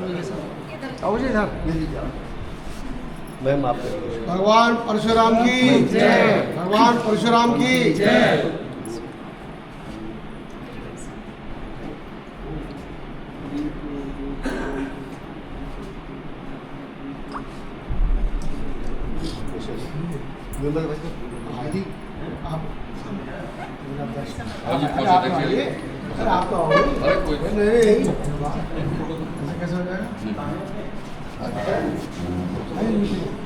आओ जी इधर। मैम आप भगवान परशुराम की जय। भगवान परशुराम की जय। आदि आप आप आइए। सर आप तो आओगे। नहीं ऐसे कैसे हो जाएगा? आइए नीचे।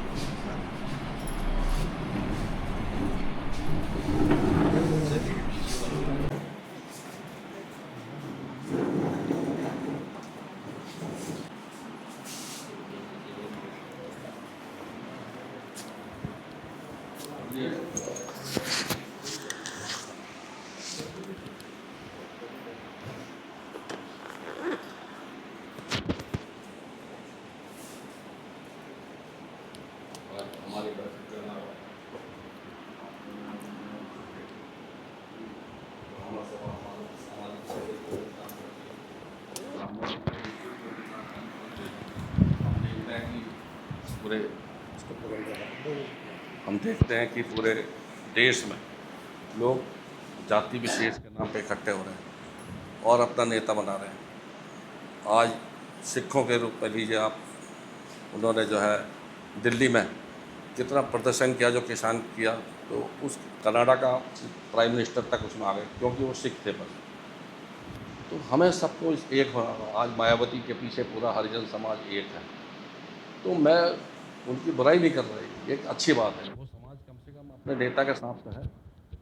पूरे हम देखते हैं कि पूरे देश में लोग जाति विशेष के नाम पे इकट्ठे हो रहे हैं और अपना नेता बना रहे हैं। आज सिखों के रूप में लीजिए आप, उन्होंने जो है दिल्ली में कितना प्रदर्शन किया, जो किसान किया, तो उस कनाडा का प्राइम मिनिस्टर तक उसमें आ गए क्योंकि वो सिख थे बस। तो हमें सबको एक होना होगा। आज मायावती के पीछे पूरा हरिजन समाज एक है, तो मैं उनकी बुराई नहीं कर रही, एक अच्छी बात है। वो समाज कम से कम अपने नेता के साथ तो है,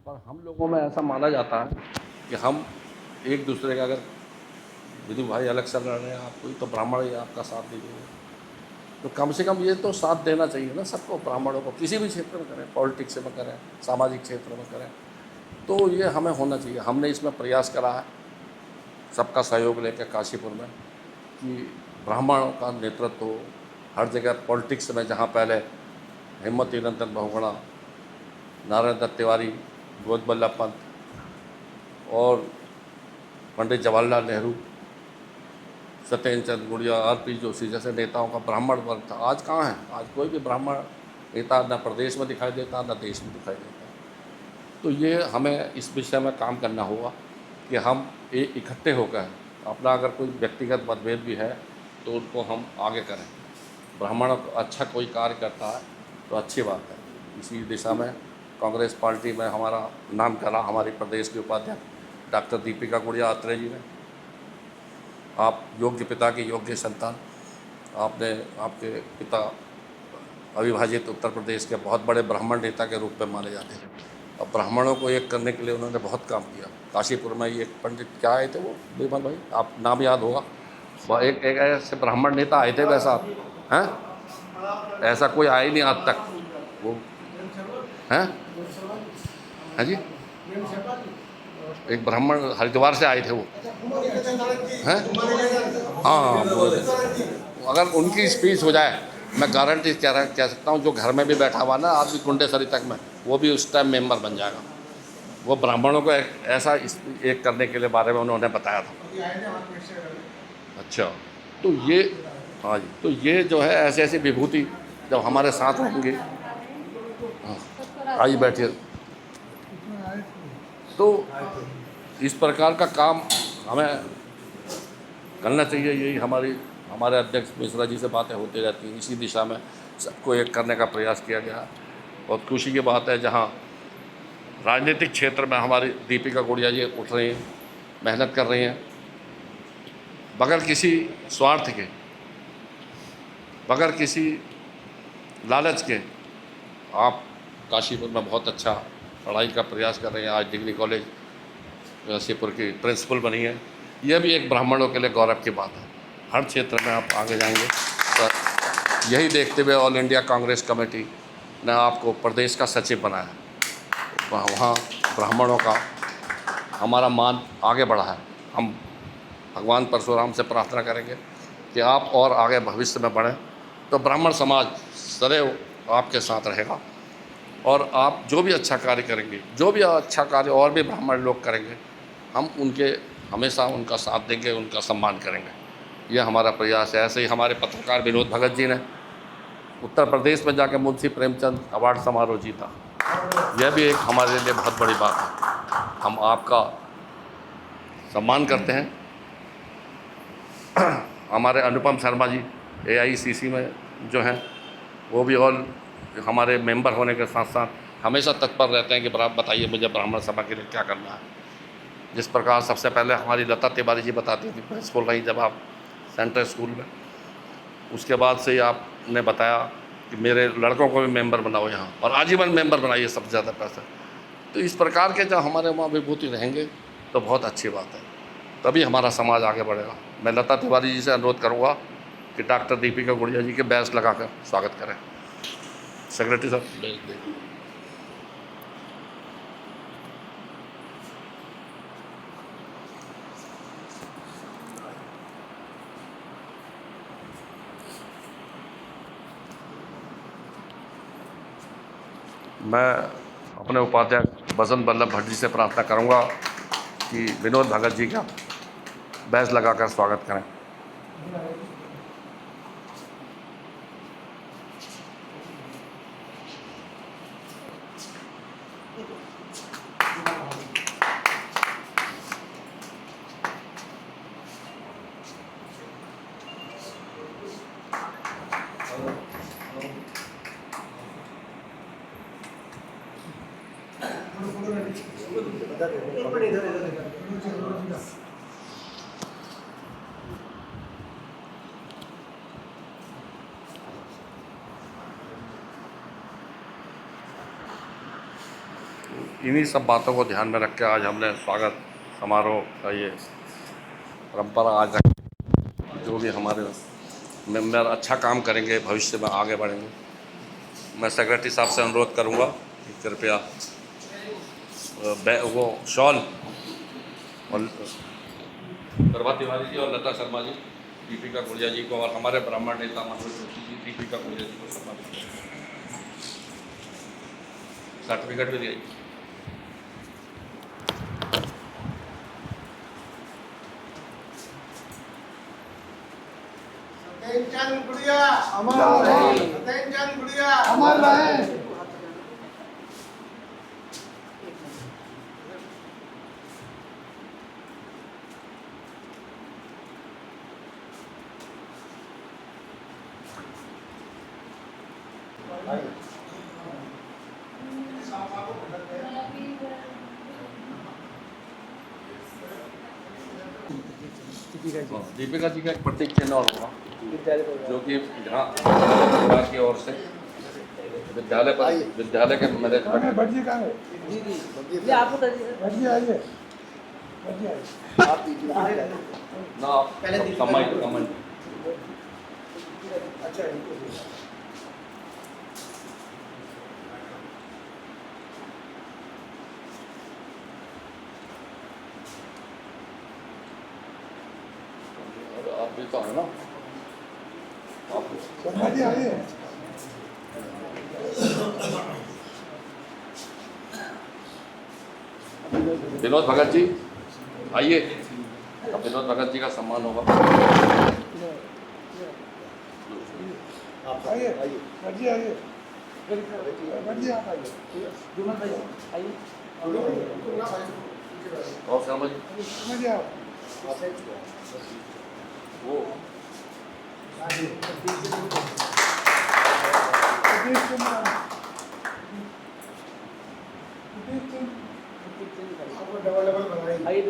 पर हम लोगों में ऐसा माना जाता है कि हम एक दूसरे का, अगर विदु भाई अलग से लड़ रहे हैं, आप कोई तो ब्राह्मण ही आपका साथ दीजिए, तो कम से कम ये तो साथ देना चाहिए ना सबको, ब्राह्मणों को, किसी भी क्षेत्र में करें, पॉलिटिक्स में करें, सामाजिक क्षेत्र में करें, तो ये हमें होना चाहिए। हमने इसमें प्रयास करा है सबका सहयोग लेकर काशीपुर में कि ब्राह्मणों का नेतृत्व हो हर जगह पॉलिटिक्स में। जहाँ पहले हिम्मती नंदन बहुगुणा, नारायण दत्त तिवारी, गोद बल्लभ पंत और पंडित जवाहरलाल नेहरू, सत्येंद्र चंद्र गुड़िया, आर.पी. जोशी जैसे नेताओं का ब्राह्मण वर्ग था, आज कहाँ है? आज कोई भी ब्राह्मण नेता न प्रदेश में दिखाई देता, न देश में दिखाई देता। तो ये हमें इस विषय में काम करना होगा कि हम इकट्ठे होकर अपना, अगर कोई व्यक्तिगत मतभेद भी है तो उनको हम आगे करें। ब्राह्मणों को अच्छा कोई कार्य करता है तो अच्छी बात है। इसी दिशा में कांग्रेस पार्टी में हमारा नाम करा हमारी प्रदेश के उपाध्यक्ष डॉक्टर दीपिका गुड़िया अत्रे जी ने। आप योग्य पिता की योग्य संतान, आपने, आपके पिता अविभाजित उत्तर प्रदेश के बहुत बड़े ब्राह्मण नेता के रूप में माने जाते हैं, और ब्राह्मणों को एक करने के लिए उन्होंने बहुत काम किया। काशीपुर में एक पंडित क्या आए थे वो, विमल भाई आप नाम याद होगा, वह एक ऐसे ब्राह्मण नेता आए थे, वैसा हैं, ऐसा कोई आया ही नहीं आज तक। वो हैं, हाँ जी, एक ब्राह्मण हरिद्वार से आए थे वो, हैं, हाँ, अगर उनकी स्पीच हो जाए, मैं गारंटी कह सकता हूँ, जो घर में भी बैठा हुआ ना आदमी कुंडेसरी तक में, वो भी उस टाइम मेंबर बन जाएगा। वो ब्राह्मणों को ऐसा एक करने के लिए बारे में उन्होंने बताया था। अच्छा, तो ये, हाँ जी, तो ये जो है ऐसी ऐसी विभूति जब हमारे साथ रहेंगे, हाँ, आइए बैठिए, तो इस प्रकार का काम हमें करना चाहिए। यही हमारे अध्यक्ष मिश्रा जी से बातें होती रहती हैं, इसी दिशा में सबको एक करने का प्रयास किया गया। बहुत खुशी की बात है, जहाँ राजनीतिक क्षेत्र में हमारी दीपिका गुड़िया जी उठ रही हैं, मेहनत कर रही हैं, बगैर किसी स्वार्थ के, बगैर किसी लालच के। आप काशीपुर में बहुत अच्छा पढ़ाई का प्रयास कर रहे हैं, आज डिग्री कॉलेज काशीपुर की प्रिंसिपल बनी है। यह भी एक ब्राह्मणों के लिए गौरव की बात है। हर क्षेत्र में आप आगे जाएंगे। तो यही देखते हुए ऑल इंडिया कांग्रेस कमेटी ने आपको प्रदेश का सचिव बनाया। वहाँ ब्राह्मणों का हमारा मान आगे बढ़ा है। हम भगवान परशुराम से प्रार्थना करेंगे कि आप और आगे भविष्य में बढ़ें, तो ब्राह्मण समाज सदैव आपके साथ रहेगा, और आप जो भी अच्छा कार्य करेंगे, जो भी अच्छा कार्य और भी ब्राह्मण लोग करेंगे, हम उनके हमेशा उनका साथ देंगे, उनका सम्मान करेंगे। ये हमारा प्रयास है। ऐसे ही हमारे पत्रकार विनोद भगत जी ने उत्तर प्रदेश में जाकर मुंशी प्रेमचंद अवार्ड समारोह जीता। यह भी एक हमारे लिए बहुत बड़ी बात है। हम आपका सम्मान करते हैं। हमारे अनुपम शर्मा जी AICC में जो हैं वो भी और हमारे मेंबर होने के साथ साथ हमेशा तत्पर रहते हैं कि बताइए मुझे ब्राह्मण सभा के लिए क्या करना है। जिस प्रकार सबसे पहले हमारी लता तिवारी जी बताती थी प्रिंसिपल रही जब आप सेंट्रल स्कूल में, उसके बाद से ही आपने बताया कि मेरे लड़कों को भी मेंबर बनाओ यहाँ और आजीवन मेंबर बनाइए, सबसे ज़्यादा पैसा। तो इस प्रकार के जब हमारे वहाँ विभूति रहेंगे तो बहुत अच्छी बात है, तभी हमारा समाज आगे बढ़ेगा। मैं लता तिवारी जी से अनुरोध करूँगा कि डॉक्टर दीपिका गुड़िया जी के बैच लगाकर स्वागत करें। सेक्रेटरी साहब भेज दें। मैं अपने उपाध्यक्ष बसंत बल्लभ भट्ट जी से प्रार्थना करूंगा कि विनोद भगत जी का बैच लगाकर स्वागत करें। इन्हीं सब बातों को ध्यान में रख के आज हमने स्वागत समारोह का ये परंपरा आज जो भी हमारे मेंबर अच्छा काम करेंगे भविष्य में आगे बढ़ेंगे। मैं सेक्रेटरी साहब से अनुरोध करूंगा कि कृपया वो शॉल और प्रभा तिवारी जी और लता शर्मा जी, दीपिका गुड़िया जी को और हमारे ब्राह्मण नेता मनोज जोशी जी, दीपिका गुड़िया जी को सम्मानित करें। सर्टिफिकेट भी दिए। सत्येंद्र गुड़िया अमर रहे। सत्येंद्र गुड़िया अमर रहे। दीपिका जी का एक प्रतीक चिन्ह और होगा जो कि यहाँ परिवार की ओर से विद्यालय के मैनेजमेंट कमेंट अच्छा आप भी तो है ना, विनोद भगत जी आइए, विनोद भगत जी का सम्मान होगा। आइए आइए आइए और शर्मा जी वो डबल डबल बनाइए।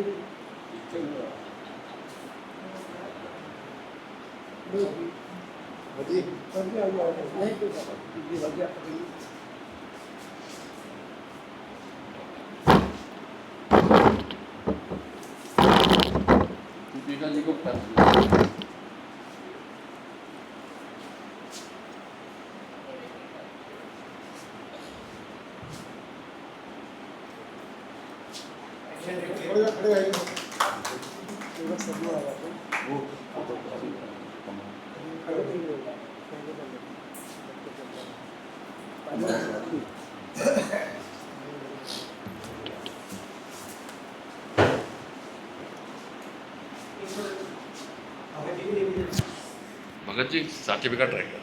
दीपिका जी को खड़े आइए। भगत जी सर्टिफिकेट रहेगा।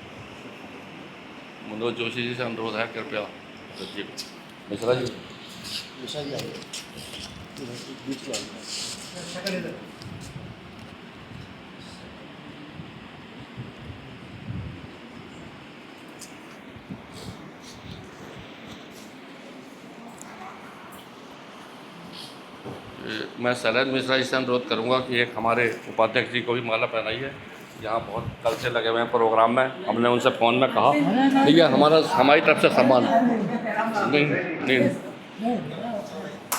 मनोज जोशी जी से अनुरोध है, कृपया भगत जी को। मिश्रा जी बीच में शक्ल इधर। मैं शैलेंद्र मिश्रा जी से अनुरोध करूंगा कि एक हमारे उपाध्यक्ष जी को भी माला पहनाइए। यहाँ बहुत कल से लगे हुए हैं प्रोग्राम में, हमने उनसे फ़ोन में कहा, ठीक है, हमारी तरफ से सम्मान। नहीं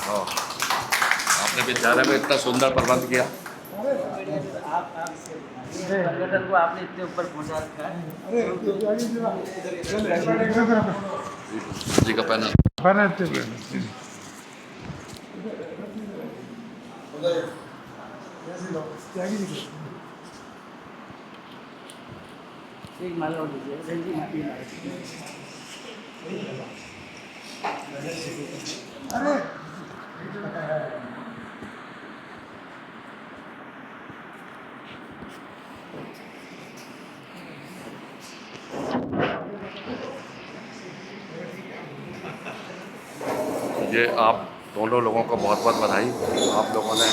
हाँ, आपने विद्यालय में इतना सुंदर प्रबंध किया। संगठन को आपने इतने ऊपर पहुंचा रखा है। जी का पहना एक माला और दीजिए। अरे ये आप दोनों लोगों को बहुत बहुत बधाई। आप लोगों ने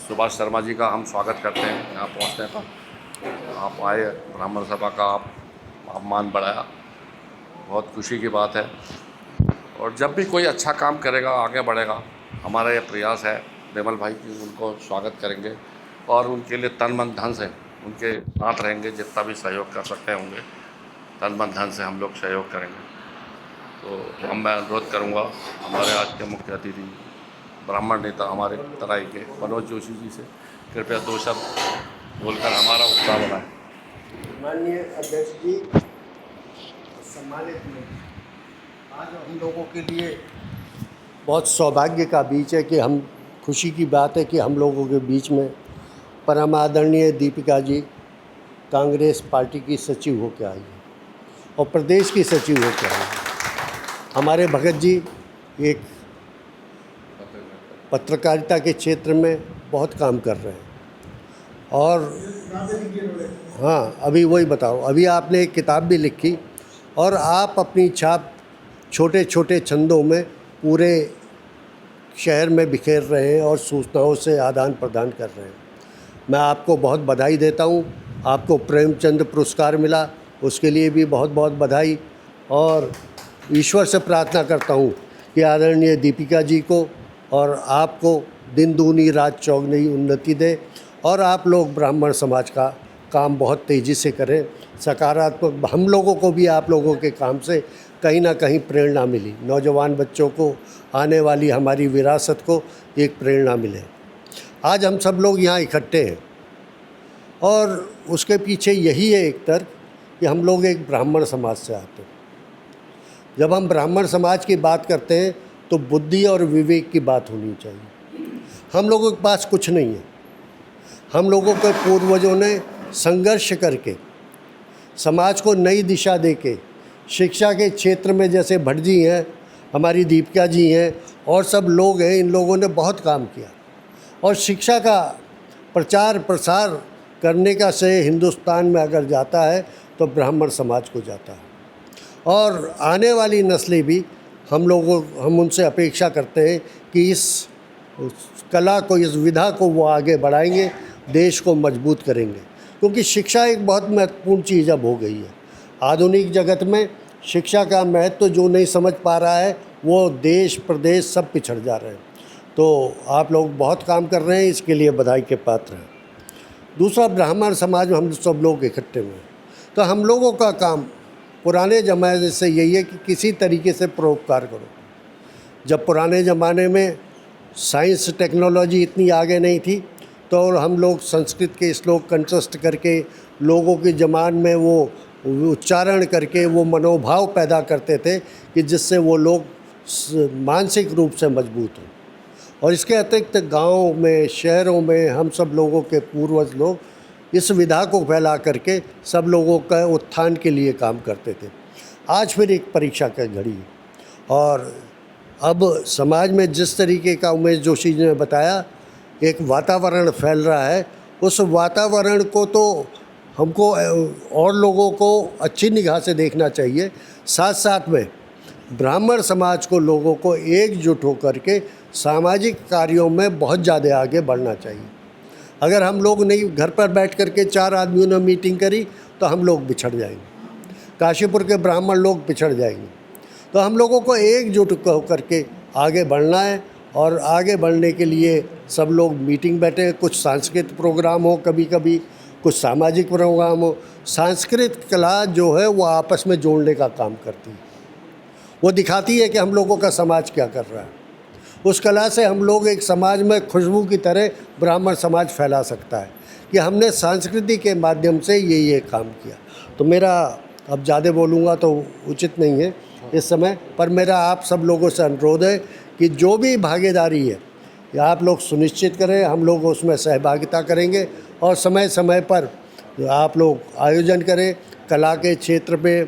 सुभाष शर्मा जी का हम स्वागत करते हैं यहाँ पहुँचने का। आप आए, ब्राह्मण सभा का आप अपमान बढ़ाया, बहुत खुशी की बात है। और जब भी कोई अच्छा काम करेगा, आगे बढ़ेगा, हमारा ये प्रयास है विमल भाई की उनको स्वागत करेंगे और उनके लिए तन मन धन से उनके साथ रहेंगे। जितना भी सहयोग कर सकते होंगे तन मन धन से हम लोग सहयोग करेंगे। तो मैं अनुरोध करूंगा हमारे आज के मुख्य अतिथि ब्राह्मण नेता हमारे तराई के मनोज जोशी जी से, कृपया 2 शब्द बोलकर हमारा उत्साह बढ़ाएं। माननीय अध्यक्ष जी, सम्मानित लोग, आज हम लोगों के लिए बहुत सौभाग्य का बीच है कि हम खुशी की बात है कि हम लोगों के बीच में परम आदरणीय दीपिका जी कांग्रेस पार्टी की सचिव होकर आई है और प्रदेश की सचिव होकर आई है। हमारे भगत जी एक पत्रकारिता के क्षेत्र में बहुत काम कर रहे हैं और हाँ, अभी वही बताओ, अभी आपने एक किताब भी लिखी और आप अपनी छाप छोटे छोटे छंदों में पूरे शहर में बिखेर रहे हैं और सूचनाओं से आदान प्रदान कर रहे हैं। मैं आपको बहुत बधाई देता हूँ। आपको प्रेमचंद पुरस्कार मिला, उसके लिए भी बहुत बहुत बधाई। और ईश्वर से प्रार्थना करता हूँ कि आदरणीय दीपिका जी को और आपको दिन दूनी रात चौगुनी उन्नति दे और आप लोग ब्राह्मण समाज का काम बहुत तेज़ी से करें, सकारात्मक। हम लोगों को भी आप लोगों के काम से कहीं ना कहीं प्रेरणा मिली, नौजवान बच्चों को, आने वाली हमारी विरासत को एक प्रेरणा मिले। आज हम सब लोग यहाँ इकट्ठे हैं और उसके पीछे यही है एक तर्क कि हम लोग एक ब्राह्मण समाज से आते हैं। जब हम ब्राह्मण समाज की बात करते हैं तो बुद्धि और विवेक की बात होनी चाहिए। हम लोगों के पास कुछ नहीं है। हम लोगों के पूर्वजों ने संघर्ष करके समाज को नई दिशा देके शिक्षा के क्षेत्र में, जैसे भट्ट जी हैं, हमारी दीपिका जी हैं और सब लोग हैं, इन लोगों ने बहुत काम किया। और शिक्षा का प्रचार प्रसार करने का श्रेय हिंदुस्तान में अगर जाता है तो ब्राह्मण समाज को जाता है। और आने वाली नस्लें भी हम उनसे अपेक्षा करते हैं कि इस कला को, इस विधा को वो आगे बढ़ाएंगे, देश को मजबूत करेंगे। क्योंकि शिक्षा एक बहुत महत्वपूर्ण चीज़ अब हो गई है। आधुनिक जगत में शिक्षा का महत्व जो नहीं समझ पा रहा है वो देश प्रदेश सब पिछड़ जा रहे हैं। तो आप लोग बहुत काम कर रहे हैं, इसके लिए बधाई के पात्र हैं। दूसरा, ब्राह्मण समाज में हम सब लोग इकट्ठे हुए हैं, तो हम लोगों का काम पुराने ज़माने से यही है कि किसी तरीके से परोपकार करो। जब पुराने ज़माने में साइंस टेक्नोलॉजी इतनी आगे नहीं थी तो हम लोग संस्कृत के श्लोक कंठस्थ करके लोगों के जमान में वो उच्चारण करके वो मनोभाव पैदा करते थे कि जिससे वो लोग मानसिक रूप से मजबूत हों। और इसके अतिरिक्त गाँव में, शहरों में हम सब लोगों के पूर्वज लोग इस विधा को फैला करके सब लोगों का उत्थान के लिए काम करते थे। आज फिर एक परीक्षा का घड़ी है और अब समाज में जिस तरीके का उमेश जोशी जी ने बताया एक वातावरण फैल रहा है, उस वातावरण को तो हमको और लोगों को अच्छी निगाह से देखना चाहिए। साथ साथ में ब्राह्मण समाज को लोगों को एकजुट होकर के सामाजिक कार्यों में बहुत ज़्यादा आगे बढ़ना चाहिए। अगर हम लोग नहीं घर पर बैठ कर के 4 आदमियों ने मीटिंग करी तो हम लोग बिछड़ जाएंगे, काशीपुर के ब्राह्मण लोग पिछड़ जाएंगे। तो हम लोगों को एकजुट होकर के आगे बढ़ना है और आगे बढ़ने के लिए सब लोग मीटिंग बैठे, कुछ सांस्कृतिक प्रोग्राम हो, कभी कभी कुछ सामाजिक प्रोग्राम हो। सांस्कृतिक कला जो है वो आपस में जोड़ने का काम करती है, वो दिखाती है कि हम लोगों का समाज क्या कर रहा है। उस कला से हम लोग एक समाज में खुशबू की तरह ब्राह्मण समाज फैला सकता है कि हमने संस्कृति के माध्यम से ये काम किया। तो मेरा अब ज़्यादा बोलूँगा तो उचित नहीं है इस समय, पर मेरा आप सब लोगों से अनुरोध है कि जो भी भागीदारी है या आप लोग सुनिश्चित करें, हम लोग उसमें सहभागिता करेंगे और समय समय पर आप लोग आयोजन करें कला के क्षेत्र पे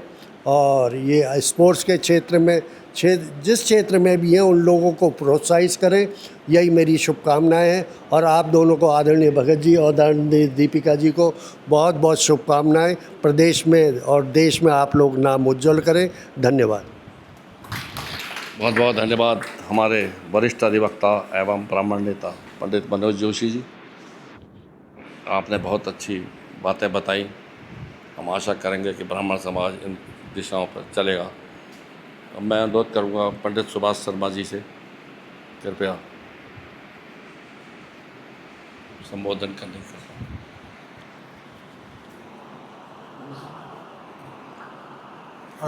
और ये स्पोर्ट्स के क्षेत्र में, जिस क्षेत्र में भी हैं उन लोगों को प्रोत्साहित करें। यही मेरी शुभकामनाएं हैं और आप दोनों को, आदरणीय भगत जी और आदरणीय दीपिका जी को बहुत बहुत शुभकामनाएं। प्रदेश में और देश में आप लोग नाम उज्ज्वल करें। धन्यवाद। बहुत बहुत धन्यवाद हमारे वरिष्ठ अधिवक्ता एवं ब्राह्मण नेता पंडित मनोज जोशी जी। आपने बहुत अच्छी बातें बताई। हम आशा करेंगे कि ब्राह्मण समाज इन दिशाओं पर चलेगा। अब मैं अनुरोध करूँगा पंडित सुभाष शर्मा जी से कृपया संबोधन करने का।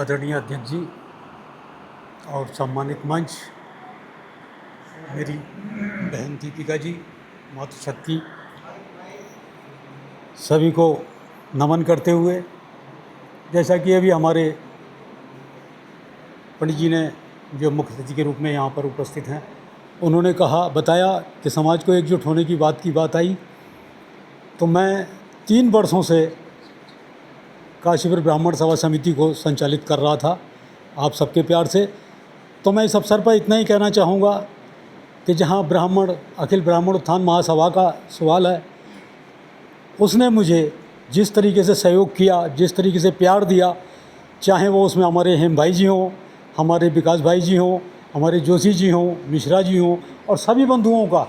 आदरणीय अध्यक्ष जी और सम्मानित मंच, मेरी बहन दीपिका जी, मातृशक्ति, सभी को नमन करते हुए, जैसा कि अभी हमारे पंडित जी ने जो मुख्य अतिथि के रूप में यहाँ पर उपस्थित हैं, उन्होंने बताया कि समाज को एकजुट होने की बात आई, तो मैं 3 वर्षों से काशीपुर ब्राह्मण सभा समिति को संचालित कर रहा था आप सबके प्यार से। तो मैं इस अवसर पर इतना ही कहना चाहूँगा कि जहाँ अखिल ब्राह्मण उत्थान महासभा का सवाल है, उसने मुझे जिस तरीके से सहयोग किया, जिस तरीके से प्यार दिया, चाहे वो उसमें हमारे हेम भाई जी हों, हमारे विकास भाई जी हों, हमारे जोशी जी हों, मिश्रा जी हों, और सभी बंधुओं का,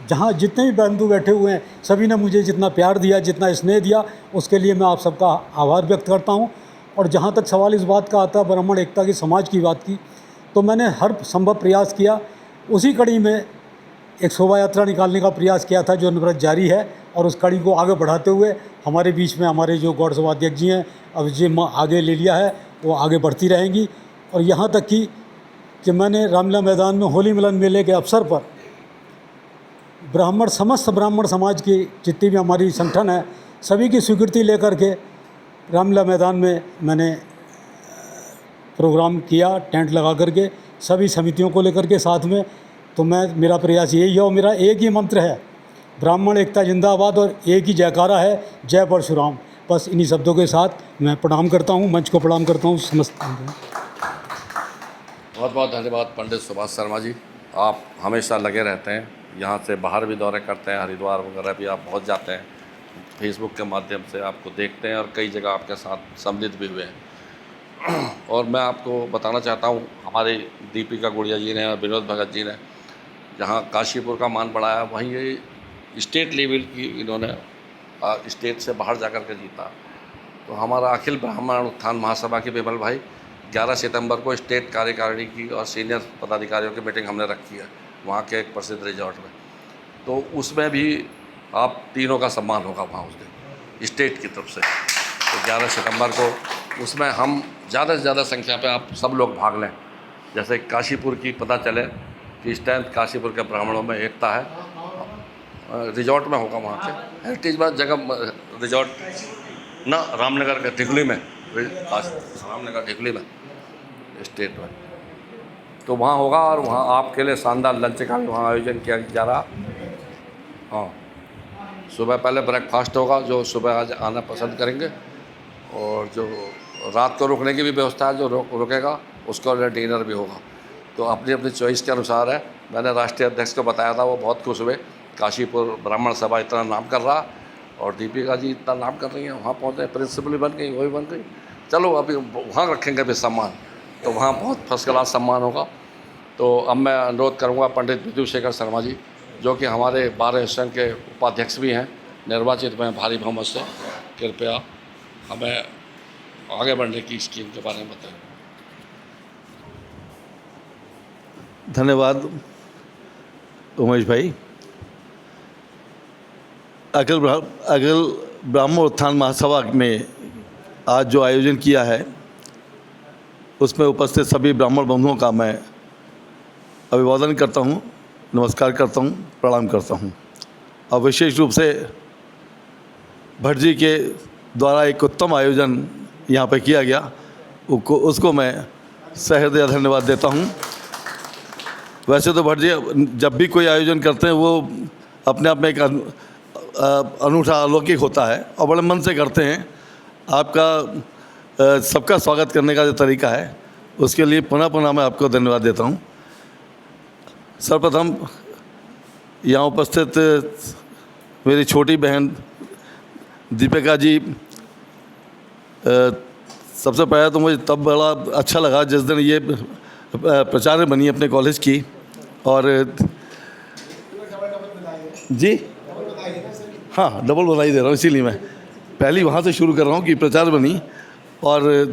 जहाँ जितने भी बंधु बैठे हुए हैं, सभी ने मुझे जितना प्यार दिया, जितना स्नेह दिया, उसके लिए मैं आप सबका आभार व्यक्त करता हूँ। और जहाँ तक सवाल इस बात का आता है, ब्राह्मण एकता की, समाज की बात की, तो मैंने हर संभव प्रयास किया। उसी कड़ी में एक शोभा यात्रा निकालने का प्रयास किया था जो निरंतर जारी है, और उस कड़ी को आगे बढ़ाते हुए हमारे बीच में हमारे जो गौड़ सभा अध्यक्ष जी हैं, अब जो आगे ले लिया है, वो आगे बढ़ती रहेंगी। और यहाँ तक कि मैंने रामलीला मैदान में होली मिलन मेले के अवसर पर समस्त ब्राह्मण समाज की जितनी भी हमारी संगठन है, सभी की स्वीकृति लेकर के रामलीला मैदान में मैंने प्रोग्राम किया, टेंट लगा करके सभी समितियों को लेकर के साथ में। तो मेरा प्रयास यही है और मेरा एक ही मंत्र है, ब्राह्मण एकता जिंदाबाद, और एक ही जयकारा है, जय परशुराम। बस इन्हीं शब्दों के साथ मैं प्रणाम करता हूँ, मंच को प्रणाम करता हूँ। समस्त बहुत बहुत धन्यवाद पंडित सुभाष शर्मा जी। आप हमेशा लगे रहते हैं, यहाँ से बाहर भी दौरे करते हैं, हरिद्वार वगैरह भी आप बहुत जाते हैं, फेसबुक के माध्यम से आपको देखते हैं और कई जगह आपके साथ सम्मिलित भी हुए हैं। और मैं आपको बताना चाहता हूँ, हमारी दीपिका गुड़िया जी ने और विनोद भगत जी ने जहाँ काशीपुर का मान बढ़ाया, वहीं ये स्टेट लेवल की इन्होंने स्टेट से बाहर जा कर के जीता। तो हमारा अखिल ब्राह्मण उत्थान महासभा के विमल भाई 11 सितंबर को स्टेट कार्यकारिणी की और सीनियर पदाधिकारियों की मीटिंग हमने रखी है वहाँ के एक प्रसिद्ध रिजॉर्ट में। तो उसमें भी आप तीनों का सम्मान होगा वहाँ उस दिन स्टेट की तरफ से। तो 11 सितंबर को उसमें हम ज़्यादा से ज़्यादा संख्या पे आप सब लोग भाग लें। जैसे काशीपुर की पता चले कि इस टाइम काशीपुर के ब्राह्मणों में एकता है। रिजॉर्ट में होगा वहाँ के हेरिटेज में जगह रिजॉर्ट ना रामनगर के ढिकली में, रामनगर ढिकली में स्टेट में, तो वहाँ होगा। और वहाँ आपके लिए शानदार लंच का भी वहाँ आयोजन किया जा रहा। हाँ, सुबह पहले ब्रेकफास्ट होगा जो सुबह आज आना पसंद करेंगे, और जो रात को रुकने की भी व्यवस्था है, जो रुकेगा उसका डिनर भी होगा। तो अपनी अपनी चॉइस के अनुसार है। मैंने राष्ट्रीय अध्यक्ष को बताया था, वो बहुत खुश हुए, काशीपुर ब्राह्मण सभा इतना नाम कर रहा और दीपिका जी इतना नाम कर रही हैं, वहाँ पहुँचे, प्रिंसिपल बन गई, वही बन गई। चलो अभी वहाँ रखेंगे भी सम्मान, तो वहाँ बहुत फर्स्ट क्लास सम्मान होगा। तो अब मैं अनुरोध करूँगा पंडित विदुशेखर शर्मा जी, जो कि हमारे बार एसोसिएशन के उपाध्यक्ष भी हैं, निर्वाचित में भारी बहुमत से, कृपया हमें आगे बढ़ने की स्कीम के बारे में बताएं। धन्यवाद उमेश भाई। अखिल ब्राह्मण उत्थान महासभा में आज जो आयोजन किया है, उसमें उपस्थित सभी ब्राह्मण बंधुओं का मैं अभिवादन करता हूँ, नमस्कार करता हूँ, प्रणाम करता हूँ। और विशेष रूप से भट्ट जी के द्वारा एक उत्तम आयोजन यहाँ पर किया गया, उसको मैं सहृदय धन्यवाद देता हूँ। वैसे तो भट्ट जी जब भी कोई आयोजन करते हैं वो अपने आप में एक अनूठा अलौकिक होता है और बड़े मन से करते हैं। आपका सबका स्वागत करने का जो तरीका है, उसके लिए पुनः पुनः मैं आपको धन्यवाद देता हूँ। सर्वप्रथम यहाँ उपस्थित मेरी छोटी बहन दीपिका जी, सबसे पहले तो मुझे तब बड़ा अच्छा लगा जिस दिन ये प्राचार्य बनी अपने कॉलेज की। और जी हाँ, डबल बधाई दे रहा हूँ, इसीलिए मैं पहली वहाँ से शुरू कर रहा हूँ कि प्राचार्य बनी। और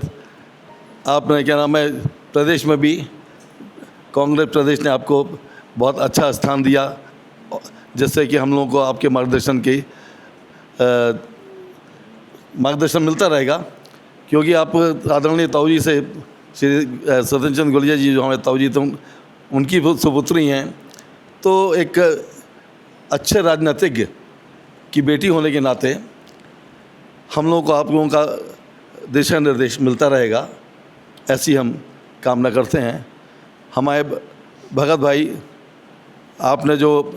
आपने क्या नाम है, प्रदेश में भी कांग्रेस प्रदेश ने आपको बहुत अच्छा स्थान दिया, जिससे कि हम लोगों को आपके मार्गदर्शन मिलता रहेगा, क्योंकि आप आदरणीय ताऊ जी से, श्री सत्येंद्र चंद्र गुड़िया जी जो हमें ताऊ जी तो उनकी सुपुत्री हैं, तो एक अच्छे राजनीतिज्ञ की बेटी होने के नाते हम लोगों को आप लोगों का दिशा निर्देश मिलता रहेगा, ऐसी हम कामना करते हैं। हमारे भगत भाई, आपने जो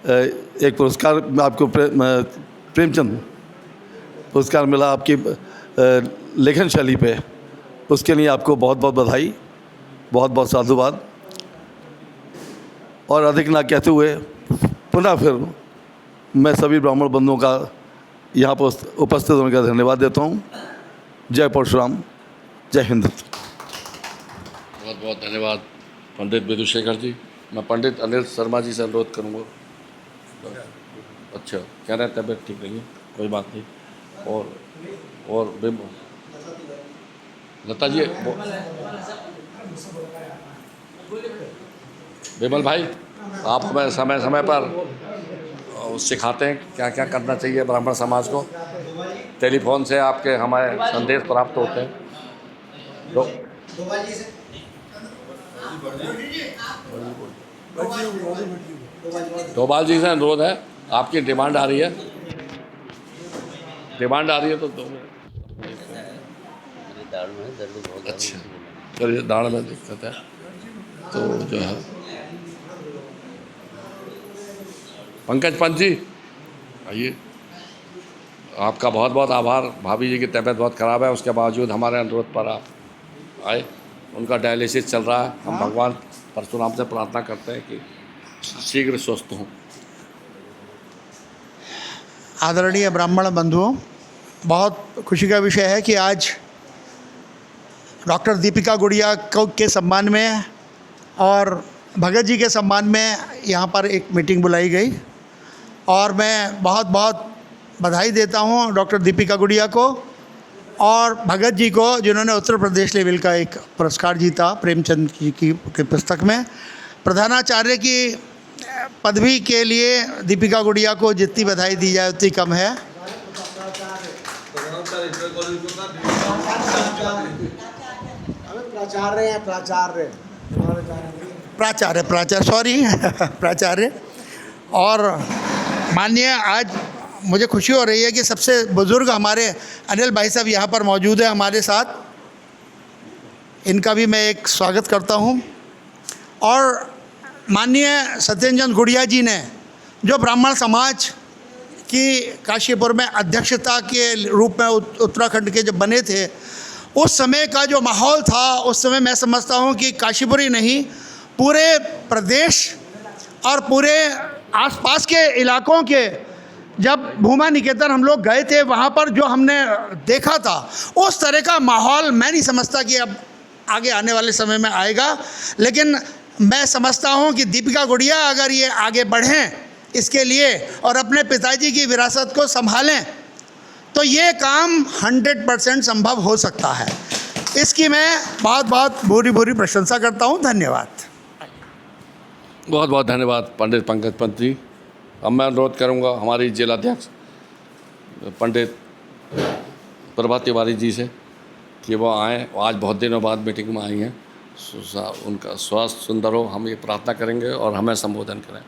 एक पुरस्कार आपको प्रेमचंद पुरस्कार मिला आपकी लेखन शैली पे, उसके लिए आपको बहुत बहुत बधाई, बहुत बहुत साधुवाद। और अधिक ना कहते हुए पुनः फिर मैं सभी ब्राह्मण बंधुओं का यहाँ पर उपस्थित होने का धन्यवाद देता हूँ। जय परशुराम, जय हिंद। बहुत बहुत धन्यवाद पंडित विदुशेखर जी। मैं पंडित अनिल शर्मा जी से अनुरोध करूँगा। अच्छा, कह रहे हैं तबीयत ठीक नहीं है, कोई बात नहीं। और लता जी, विमल भाई, आप हमें समय समय पर सिखाते हैं क्या क्या करना चाहिए ब्राह्मण समाज को। टेलीफोन से आपके हमें संदेश प्राप्त होते हैं। डोभाल जी से अनुरोध है, आपकी डिमांड आ रही है, तो दो मिनट। अच्छा, चलिए, दाढ़ में दिक्कत है तो जो है पंकज पंत जी आइए। आपका बहुत बहुत आभार। भाभी जी की तबीयत बहुत ख़राब है, उसके बावजूद हमारे अनुरोध पर आप आए। उनका डायलिसिस चल रहा है। हम भगवान परशुराम से प्रार्थना करते हैं कि शीघ्र स्वस्थ हों। आदरणीय ब्राह्मण बंधुओं, बहुत खुशी का विषय है कि आज डॉक्टर दीपिका गुड़िया के सम्मान में और भगत जी के सम्मान में यहाँ पर एक मीटिंग बुलाई गई, और मैं बहुत बहुत बधाई देता हूँ डॉक्टर दीपिका गुड़िया को और भगत जी को, जिन्होंने उत्तर प्रदेश लेवल का एक पुरस्कार जीता प्रेमचंद जी की पुस्तक में। प्रधानाचार्य की पदवी के लिए दीपिका गुड़िया को जितनी बधाई दी जाए उतनी कम है। प्राचार्य। और माननीय, आज मुझे खुशी हो रही है कि सबसे बुज़ुर्ग हमारे अनिल भाई साहब यहाँ पर मौजूद है हमारे साथ। इनका भी मैं एक स्वागत करता हूँ। और माननीय सत्येंद्र चंद्र गुड़िया जी ने जो ब्राह्मण समाज की काशीपुर में अध्यक्षता के रूप में उत्तराखंड के जब बने थे, उस समय का जो माहौल था, उस समय मैं समझता हूँ कि काशीपुर ही नहीं, पूरे प्रदेश और पूरे आसपास के इलाकों के जब भूमा निकेतन हम लोग गए थे, वहाँ पर जो हमने देखा था उस तरह का माहौल मैं नहीं समझता कि अब आगे आने वाले समय में आएगा। लेकिन मैं समझता हूँ कि दीपिका गुड़िया अगर ये आगे बढ़ें इसके लिए और अपने पिताजी की विरासत को संभालें तो ये काम 100% संभव हो सकता है। इसकी मैं बहुत बहुत भूरी भूरी प्रशंसा करता हूँ। धन्यवाद। बहुत बहुत धन्यवाद पंडित पंकज पंत जी। अब मैं अनुरोध करूंगा हमारी जिलाध्यक्ष पंडित प्रभा तिवारी जी से कि वो आएँ। आज बहुत दिनों बाद मीटिंग में आई हैं, उनका स्वास्थ्य सुंदर हो, हम ये प्रार्थना करेंगे और हमें संबोधन करें।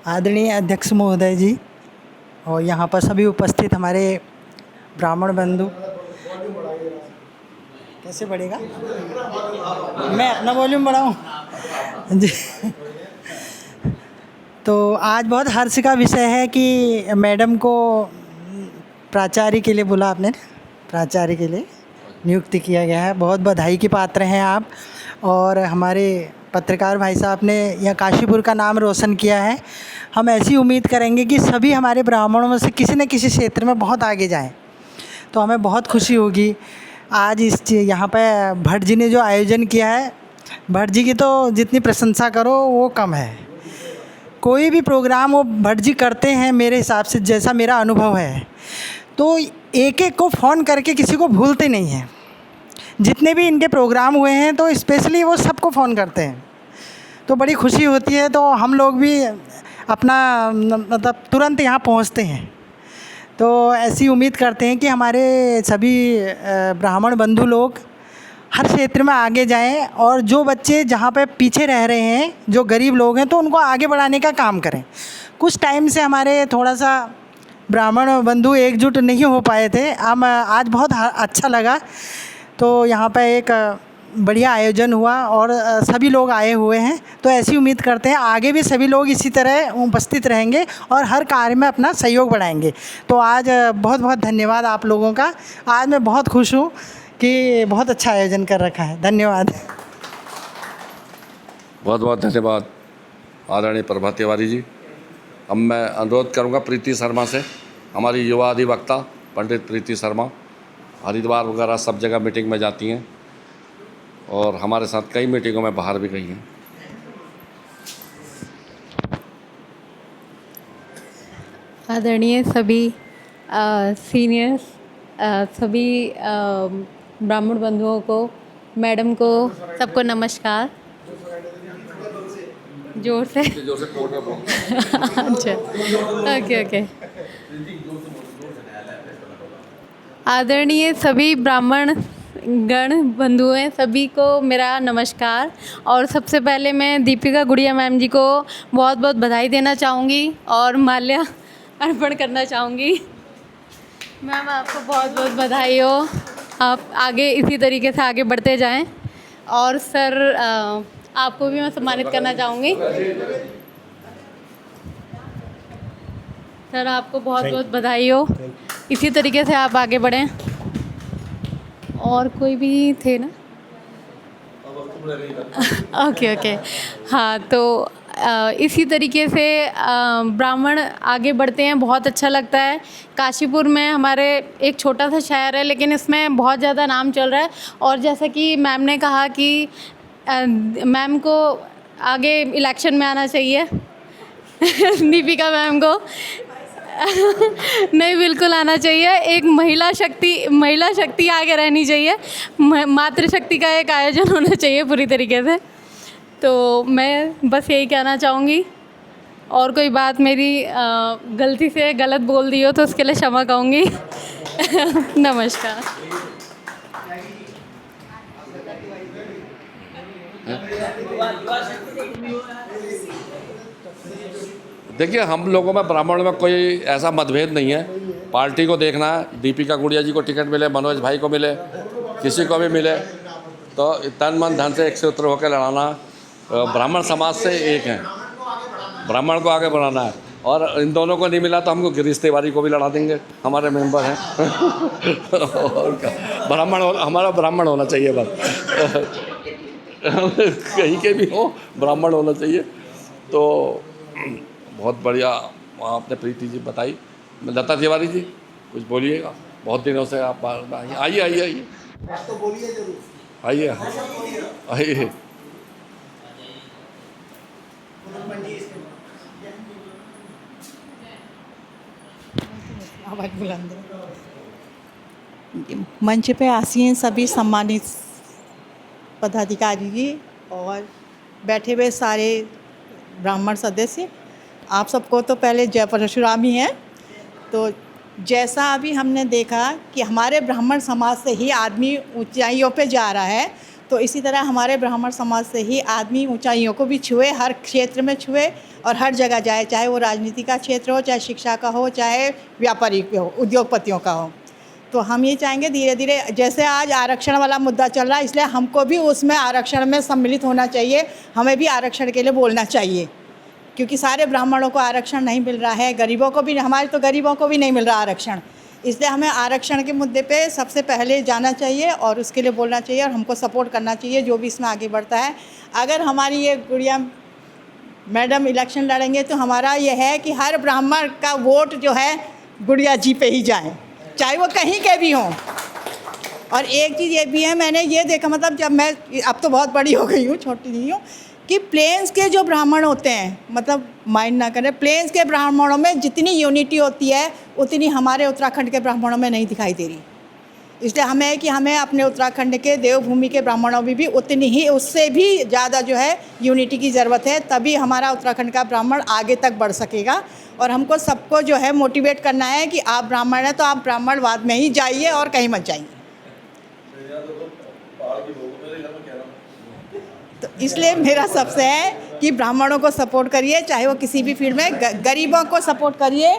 आदरणीय अध्यक्ष महोदय जी और यहाँ पर सभी उपस्थित हमारे ब्राह्मण बंधु, कैसे बढ़ेगा? मैं अपना वॉल्यूम बढ़ाऊँ जी। तो आज बहुत हर्ष का विषय है कि मैडम को प्राचार्य के लिए बोला आपने, प्राचार्य के लिए नियुक्ति किया गया है। बहुत बधाई के पात्र हैं आप। और हमारे पत्रकार भाई साहब ने यह काशीपुर का नाम रोशन किया है। हम ऐसी उम्मीद करेंगे कि सभी हमारे ब्राह्मणों में से किसी न किसी क्षेत्र में बहुत आगे जाएं, तो हमें बहुत खुशी होगी। आज इस यहाँ पे भट्ट जी ने जो आयोजन किया है, भट्ट जी की तो जितनी प्रशंसा करो वो कम है। कोई भी प्रोग्राम वो भट्ट जी करते हैं, मेरे हिसाब से जैसा मेरा अनुभव है, तो एक एक को फ़ोन करके किसी को भूलते नहीं हैं। जितने भी इनके प्रोग्राम हुए हैं तो स्पेशली वो सबको फ़ोन करते हैं, तो बड़ी खुशी होती है। तो हम लोग भी अपना मतलब तुरंत यहाँ पहुँचते हैं। तो ऐसी उम्मीद करते हैं कि हमारे सभी ब्राह्मण बंधु लोग हर क्षेत्र में आगे जाएं और जो बच्चे जहाँ पे पीछे रह रहे हैं, जो गरीब लोग हैं, तो उनको आगे बढ़ाने का काम करें। कुछ टाइम से हमारे थोड़ा सा ब्राह्मण बंधु एकजुट नहीं हो पाए थे, हम आज बहुत अच्छा लगा। तो यहाँ पे एक बढ़िया आयोजन हुआ और सभी लोग आए हुए हैं। तो ऐसी उम्मीद करते हैं आगे भी सभी लोग इसी तरह उपस्थित रहेंगे और हर कार्य में अपना सहयोग बढ़ाएंगे। तो आज बहुत बहुत धन्यवाद आप लोगों का। आज मैं बहुत खुश हूँ कि बहुत अच्छा आयोजन कर रखा है। धन्यवाद। बहुत बहुत धन्यवाद आदरणीय प्रभा तिवारी जी। अब मैं अनुरोध करूंगा प्रीति शर्मा से, हमारी युवा अधिवक्ता पंडित प्रीति शर्मा हरिद्वार वगैरह सब जगह मीटिंग में जाती हैं और हमारे साथ कई मीटिंगों में बाहर भी गई हैं। आदरणीय सभी सीनियर्स, सभी ब्राह्मण बंधुओं को, मैडम को, सबको नमस्कार। जोर से अच्छा, ओके। आदरणीय सभी ब्राह्मण गण बंधु हैं, सभी को मेरा नमस्कार। और सबसे पहले मैं दीपिका गुड़िया मैम जी को बहुत बहुत बधाई देना चाहूँगी और माल्या अर्पण करना चाहूँगी। मैम आपको बहुत बहुत बधाई हो, आप आगे इसी तरीके से आगे बढ़ते जाएं। और सर आपको भी मैं सम्मानित करना चाहूँगी। सर आपको बहुत बहुत बधाई हो, इसी तरीके से आप आगे बढ़ें। और कोई भी थे ना? ओके। हाँ, तो इसी तरीके से ब्राह्मण आगे बढ़ते हैं, बहुत अच्छा लगता है। काशीपुर में हमारे एक छोटा सा शहर है, लेकिन इसमें बहुत ज़्यादा नाम चल रहा है। और जैसा कि मैम ने कहा कि मैम को आगे इलेक्शन में आना चाहिए दीपिका मैम को नहीं, बिल्कुल आना चाहिए। एक महिला शक्ति आगे रहनी चाहिए। मातृशक्ति का एक आयोजन होना चाहिए पूरी तरीके से। तो मैं बस यही कहना चाहूँगी। और कोई बात मेरी गलती से गलत बोल दी हो तो उसके लिए क्षमा कहूँगी नमस्कार। देखिए, हम लोगों में ब्राह्मण में कोई ऐसा मतभेद नहीं है। पार्टी को देखना है, दीपिका गुड़िया जी को टिकट मिले, मनोज भाई को मिले, किसी को भी मिले, तो तन मन धन से एक सूत्र होकर लड़ाना। ब्राह्मण समाज से एक हैं, ब्राह्मण को आगे बढ़ाना है। और इन दोनों को नहीं मिला तो हमको गिरीश तिवारी को भी लड़ा देंगे, हमारे मेंबर हैं और क्या, हमारा ब्राह्मण होना चाहिए बस कहीं के भी हो ब्राह्मण होना चाहिए। तो बहुत बढ़िया आपने प्रीति जी बताई। लता तिवारी जी कुछ बोलिएगा, बहुत दिनों से आप आइए आइए आइए तो बोलिए जरूर। आइए आइए। आवाज़ बुलंद मंच पे आसीन सभी सम्मानित पदाधिकारी जी और बैठे हुए सारे ब्राह्मण सदस्य, आप सबको तो पहले जय परशुराम ही है। तो जैसा अभी हमने देखा कि हमारे ब्राह्मण समाज से ही आदमी ऊंचाइयों पे जा रहा है, तो इसी तरह हमारे ब्राह्मण समाज से ही आदमी ऊंचाइयों को भी छुए, हर क्षेत्र में छुए और हर जगह जाए, चाहे वो राजनीति का क्षेत्र हो, चाहे शिक्षा का हो, चाहे व्यापारिक हो, उद्योगपतियों का हो। तो हम ये चाहेंगे धीरे धीरे, जैसे आज आरक्षण वाला मुद्दा चल रहा है, इसलिए हमको भी उसमें आरक्षण में सम्मिलित होना चाहिए, हमें भी आरक्षण के लिए बोलना चाहिए, क्योंकि सारे ब्राह्मणों को आरक्षण नहीं मिल रहा है, गरीबों को भी, हमारे तो गरीबों को भी नहीं मिल रहा आरक्षण। इसलिए हमें आरक्षण के मुद्दे पे सबसे पहले जाना चाहिए और उसके लिए बोलना चाहिए और हमको सपोर्ट करना चाहिए जो भी इसमें आगे बढ़ता है। अगर हमारी ये गुड़िया मैडम इलेक्शन लड़ेंगे तो हमारा ये है कि हर ब्राह्मण का वोट जो है गुड़िया जी पे ही जाए, चाहे वो कहीं के भी हों। और एक चीज़ ये भी है, मैंने ये देखा, मतलब जब मैं अब तो बहुत बड़ी हो गई हूँ, छोटी नहीं हूँ, कि प्लेन्स के जो ब्राह्मण होते हैं, मतलब माइंड ना करें, प्लेन्स के ब्राह्मणों में जितनी यूनिटी होती है उतनी हमारे उत्तराखंड के ब्राह्मणों में नहीं दिखाई दे रही। इसलिए हमें कि हमें अपने उत्तराखंड के देवभूमि के ब्राह्मणों में भी उतनी ही, उससे भी ज़्यादा जो है यूनिटी की ज़रूरत है, तभी हमारा उत्तराखंड का ब्राह्मण आगे तक बढ़ सकेगा। और हमको सबको जो है मोटिवेट करना है कि आप ब्राह्मण हैं तो आप ब्राह्मणवाद में ही जाइए और कहीं मत जाइए। तो इसलिए मेरा सबसे है कि ब्राह्मणों को सपोर्ट करिए, चाहे वो किसी भी फील्ड में, गरीबों को सपोर्ट करिए,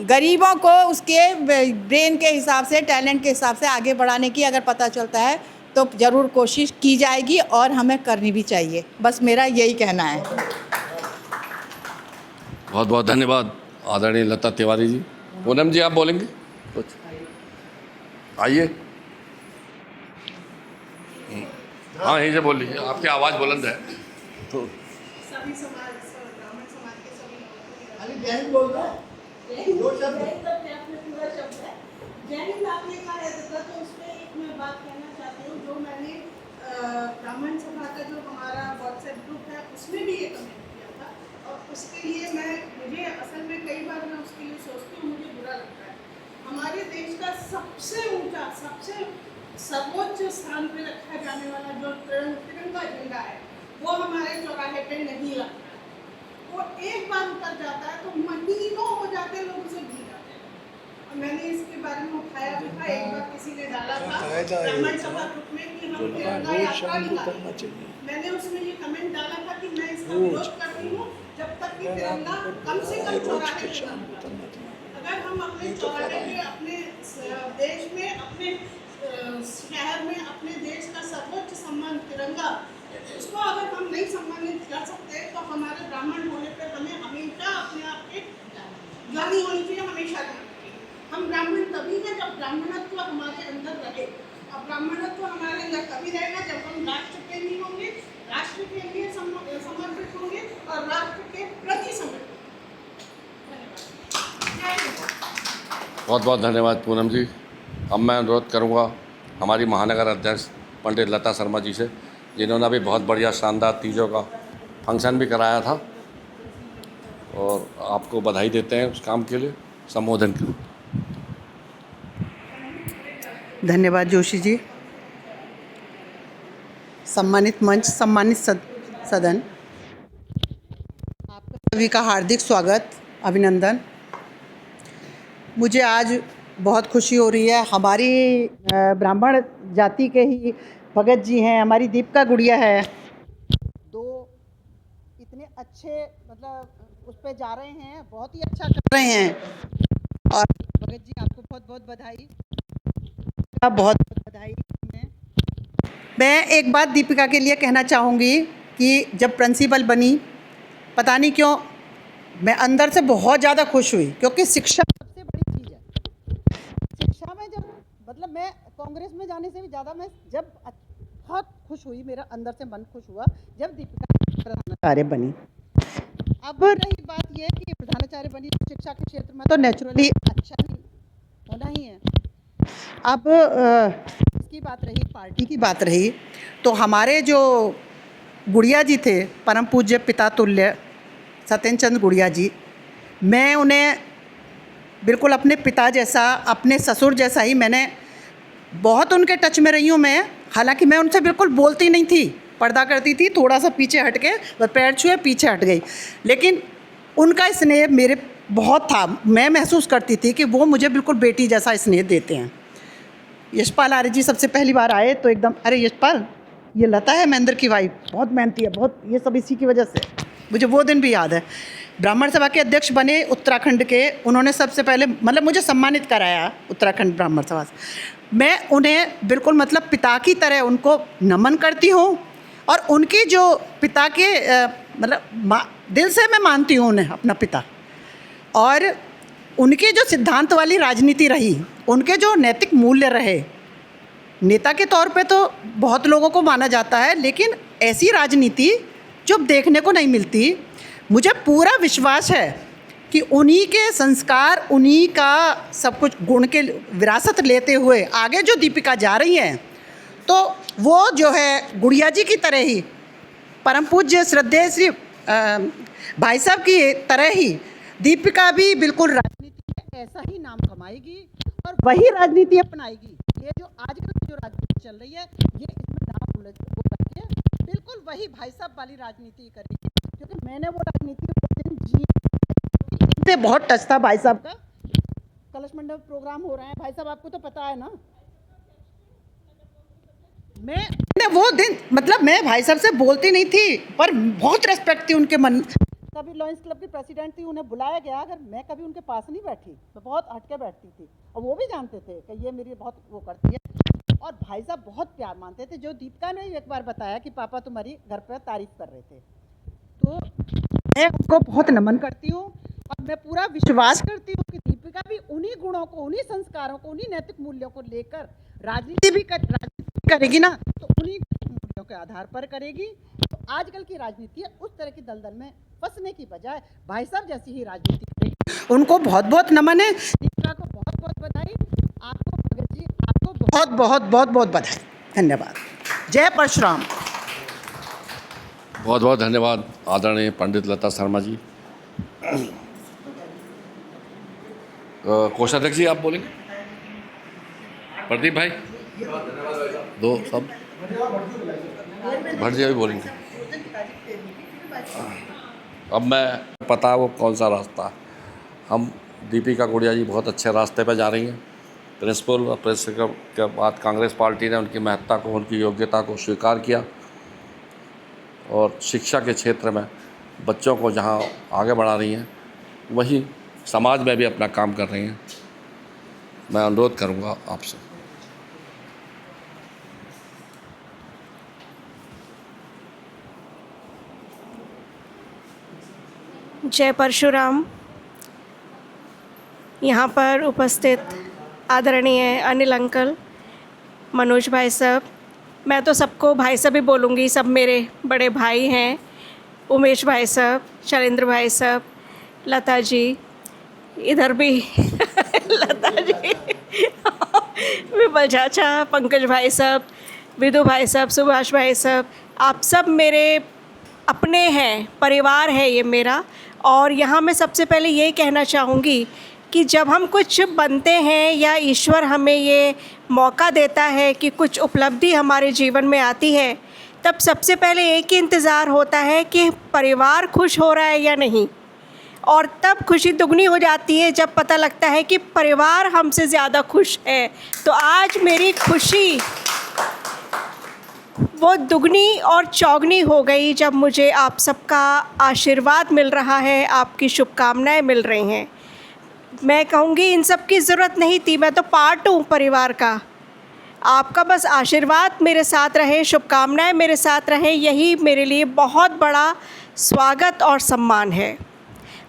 गरीबों को उसके ब्रेन के हिसाब से, टैलेंट के हिसाब से आगे बढ़ाने की अगर पता चलता है तो ज़रूर कोशिश की जाएगी और हमें करनी भी चाहिए। बस मेरा यही कहना है। बहुत बहुत धन्यवाद आदरणीय लता तिवारी जी। पूनम जी आप बोलेंगे कुछ? आइए। हाँ यहीं से बोल लीजिए, आपकी आवाज़ बुलंद है। तो सभी समाज, ब्राह्मण समाज के सभी लोगों अरे जय हिंद बोल रहा है, दो शब्द। जय हिंद आपने कहा है तो उस पर एक मैं बात कहना चाहती हूँ, जो मैंने ब्राह्मण सभा का जो हमारा व्हाट्सएप ग्रुप है उसमें भी ये कमेंट किया था, और उसके लिए मुझे असल में कई बार मैं उसके लिए सोचती हूँ, मुझे बुरा लगता है। हमारे देश का सबसे ऊंचा, सबसे सर्वोच्च स्थान पे रखा जाने वाला जो तिरंगा झंडा है वो हमारे चौराहे पे नहीं लगता है। वो एक बार उतर जाता है तो महीनों हो जाते हैं लोग उसे भूल जाते हैं। और मैंने इसके बारे में उठाया भी था, एक बार किसी ने डाला था ब्राह्मण सभा ग्रुप में कि हम तिरंगा यात्रा निकालेंगे। मैंने उसमें ये कमेंट डाला था कि मैं इसका विरोध करती हूँ जब तक कि तिरंगा कम से कम चौराहे पे ना उतरे। अगर हम अपने चौराहे पे, अपने देश में, अपने शहर में, अपने देश का सर्वोच्च सम्मान तिरंगा, उसको अगर हम नहीं सम्मानित कर सकते तो हमारे ब्राह्मण होने पर हमें हमेशा अपने आप के ग्लानि होनी चाहिए, हमेशा हम ब्राह्मण तभी हैं जब ब्राह्मणत्व हमारे अंदर रहे। और ब्राह्मणत्व हमारे अंदर तभी रहेगा जब हम राष्ट्र प्रेमी होंगे, राष्ट्र के लिए समर्पित होंगे और राष्ट्र के प्रति समर्पित। बहुत बहुत धन्यवाद पूनम जी। अब मैं अनुरोध करूंगा हमारी महानगर अध्यक्ष पंडित लता शर्मा जी से, जिन्होंने अभी बहुत बढ़िया शानदार तीजों का फंक्शन भी कराया था, और आपको बधाई देते हैं उस काम के लिए। संबोधन करें। धन्यवाद जोशी जी। सम्मानित मंच, सम्मानित सदन, आपका सभी का हार्दिक स्वागत, अभिनंदन। मुझे आज बहुत खुशी हो रही है। हमारी ब्राह्मण जाति के ही भगत जी हैं, हमारी दीपिका गुड़िया है, दो इतने अच्छे, मतलब उस पर जा रहे हैं, बहुत ही अच्छा कर रहे हैं। और भगत जी आपको बहुत बहुत बधाई, बहुत बहुत बधाई है। मैं एक बात दीपिका के लिए कहना चाहूँगी कि जब प्रिंसिपल बनी, पता नहीं क्यों मैं अंदर से बहुत ज़्यादा खुश हुई, क्योंकि शिक्षा सबसे बड़ी चीज़ है। शिक्षा में जब, मतलब मैं कांग्रेस में जाने से भी ज़्यादा, मैं जब बहुत खुश हुई, मेरा अंदर से मन खुश हुआ जब दीपिका प्रधानाचार्य बनी। अब रही बात ये कि प्रधानाचार्य बनी शिक्षा के क्षेत्र में, तो नेचुरली अच्छा ही होना ही है। अब इसकी बात रही, पार्टी की बात रही, तो हमारे जो गुड़िया जी थे, परम पूज्य पिता तुल्य सत्येंद्र चंद्र गुड़िया जी, मैं उन्हें बिल्कुल अपने पिता जैसा, अपने ससुर जैसा ही, मैंने बहुत उनके टच में रही हूँ मैं। हालांकि मैं उनसे बिल्कुल बोलती नहीं थी, पर्दा करती थी, थोड़ा सा पीछे हट के, बस पैर छुए पीछे हट गई, लेकिन उनका स्नेह मेरे बहुत था। मैं महसूस करती थी कि वो मुझे बिल्कुल बेटी जैसा स्नेह देते हैं। यशपाल आर्य जी सबसे पहली बार आए तो एकदम, अरे यशपाल, ये लता है महेंद्र की वाइफ, बहुत मेहनती है, बहुत, ये सब इसी की वजह से। मुझे वो दिन भी याद है। ब्राह्मण सभा के अध्यक्ष बने उत्तराखंड के, उन्होंने सबसे पहले मतलब मुझे सम्मानित कराया उत्तराखंड ब्राह्मण सभा से। मैं उन्हें बिल्कुल मतलब पिता की तरह उनको नमन करती हूँ, और उनकी जो पिता के मतलब दिल से मैं मानती हूँ उन्हें अपना पिता। और उनकी जो सिद्धांत वाली राजनीति रही, उनके जो नैतिक मूल्य रहे, नेता के तौर पे तो बहुत लोगों को माना जाता है, लेकिन ऐसी राजनीति जो देखने को नहीं मिलती। मुझे पूरा विश्वास है कि उन्हीं के संस्कार, उन्हीं का सब कुछ गुण के विरासत लेते हुए आगे जो दीपिका जा रही हैं, तो वो जो है गुड़िया जी की तरह ही, परम पूज्य श्रद्धेय श्री भाई साहब की तरह ही दीपिका भी बिल्कुल राजनीति में ऐसा ही नाम कमाएगी और वही राजनीति अपनाएगी। ये जो आजकल की जो राजनीति चल रही है, ये इसमें नाम रखिए, बिल्कुल वही भाई साहब वाली राजनीति करेगी, क्योंकि मैंने वो राजनीति जी, इनसे बहुत टच था भाई साहब का। कलश मंडप प्रोग्राम हो रहा है, भाई साहब आपको तो पता है ना। मैं वो दिन मतलब मैं भाई साहब से बोलती नहीं थी, पर बहुत रेस्पेक्ट थी उनके मन। कभी लॉयंस क्लब की प्रेसिडेंट थी, उन्हें बुलाया गया, अगर मैं कभी उनके पास नहीं बैठी तो बहुत हटके बैठती थी, और वो भी जानते थे कि ये मेरी बहुत वो करती है। और भाई साहब बहुत प्यार मानते थे, जो दीपिका ने एक बार बताया कि पापा तुम्हारी घर पर तारीफ कर रहे थे, तो मैं उनको बहुत नमन करती हूँ। और मैं पूरा विश्वास करती हूँ कि दीपिका भी उन्हीं गुणों को, उन्हीं संस्कारों को, उन्हीं नैतिक मूल्यों को लेकर राजनीति करेगी ना, तो उन्हीं मूल्यों के आधार पर करेगी। तो आजकल की राजनीति है, उस तरह की दलदल में फंसने की बजाय भाई साहब जैसी ही राजनीति करेगी। उनको बहुत बहुत नमन है, दीपिका को बहुत बहुत बधाई, आपको भगत जी आपको बहुत बहुत बहुत बहुत बधाई, धन्यवाद। जय परशुराम। बहुत बहुत धन्यवाद आदरणीय पंडित लता शर्मा जी। कोषाध्यक्ष जी आप बोलेंगे? प्रदीप भाई दो सब भट जी भी बोलेंगे। अब मैं पता वो कौन सा रास्ता, हम दीपिका गुड़िया जी बहुत अच्छे रास्ते पर जा रही हैं। प्रिंसिपल और प्रिंसिपल के बाद कांग्रेस पार्टी ने उनकी महत्ता को, उनकी योग्यता को स्वीकार किया, और शिक्षा के क्षेत्र में बच्चों को जहां आगे बढ़ा रही हैं, वहीं समाज में भी अपना काम कर रही हैं। मैं अनुरोध करूंगा आपसे। जय परशुराम। यहाँ पर उपस्थित आदरणीय अनिल अंकल, मनोज भाई साहब, मैं तो सबको भाई साहब ही बोलूँगी, सब मेरे बड़े भाई हैं। उमेश भाई साहब, शैलेंद्र भाई साहब, लता जी, इधर भी लता जी, विमल चाचा, पंकज भाई साहब, विदु भाई साहब, सुभाष भाई साहब, आप सब मेरे अपने हैं, परिवार है ये मेरा। और यहाँ मैं सबसे पहले ये कहना चाहूँगी कि जब हम कुछ बनते हैं या ईश्वर हमें ये मौका देता है कि कुछ उपलब्धि हमारे जीवन में आती है, तब सबसे पहले एक ही इंतज़ार होता है कि परिवार खुश हो रहा है या नहीं। और तब खुशी दुगनी हो जाती है जब पता लगता है कि परिवार हमसे ज़्यादा खुश है। तो आज मेरी खुशी वो दुगनी और चौगनी हो गई जब मुझे आप सबका आशीर्वाद मिल रहा है, आपकी शुभकामनाएं मिल रही हैं। मैं कहूँगी इन सब की ज़रूरत नहीं थी, मैं तो पार्ट हूँ परिवार का। आपका बस आशीर्वाद मेरे साथ रहे, शुभकामनाएं मेरे साथ रहें, यही मेरे लिए बहुत बड़ा स्वागत और सम्मान है।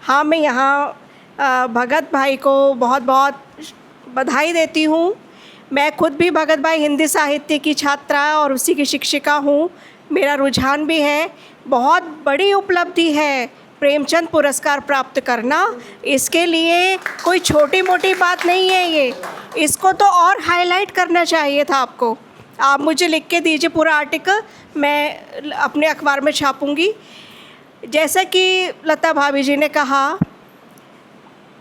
हाँ, मैं यहाँ भगत भाई को बहुत बहुत बधाई देती हूँ। मैं खुद भी भगत भाई हिंदी साहित्य की छात्रा और उसी की शिक्षिका हूँ। मेरा रुझान भी है। बहुत बड़ी उपलब्धि है प्रेमचंद पुरस्कार प्राप्त करना। इसके लिए कोई छोटी मोटी बात नहीं है ये, इसको तो और हाईलाइट करना चाहिए था आपको। आप मुझे लिख के दीजिए पूरा आर्टिकल, मैं अपने अखबार में छापूंगी। जैसा कि लता भाभी जी ने कहा,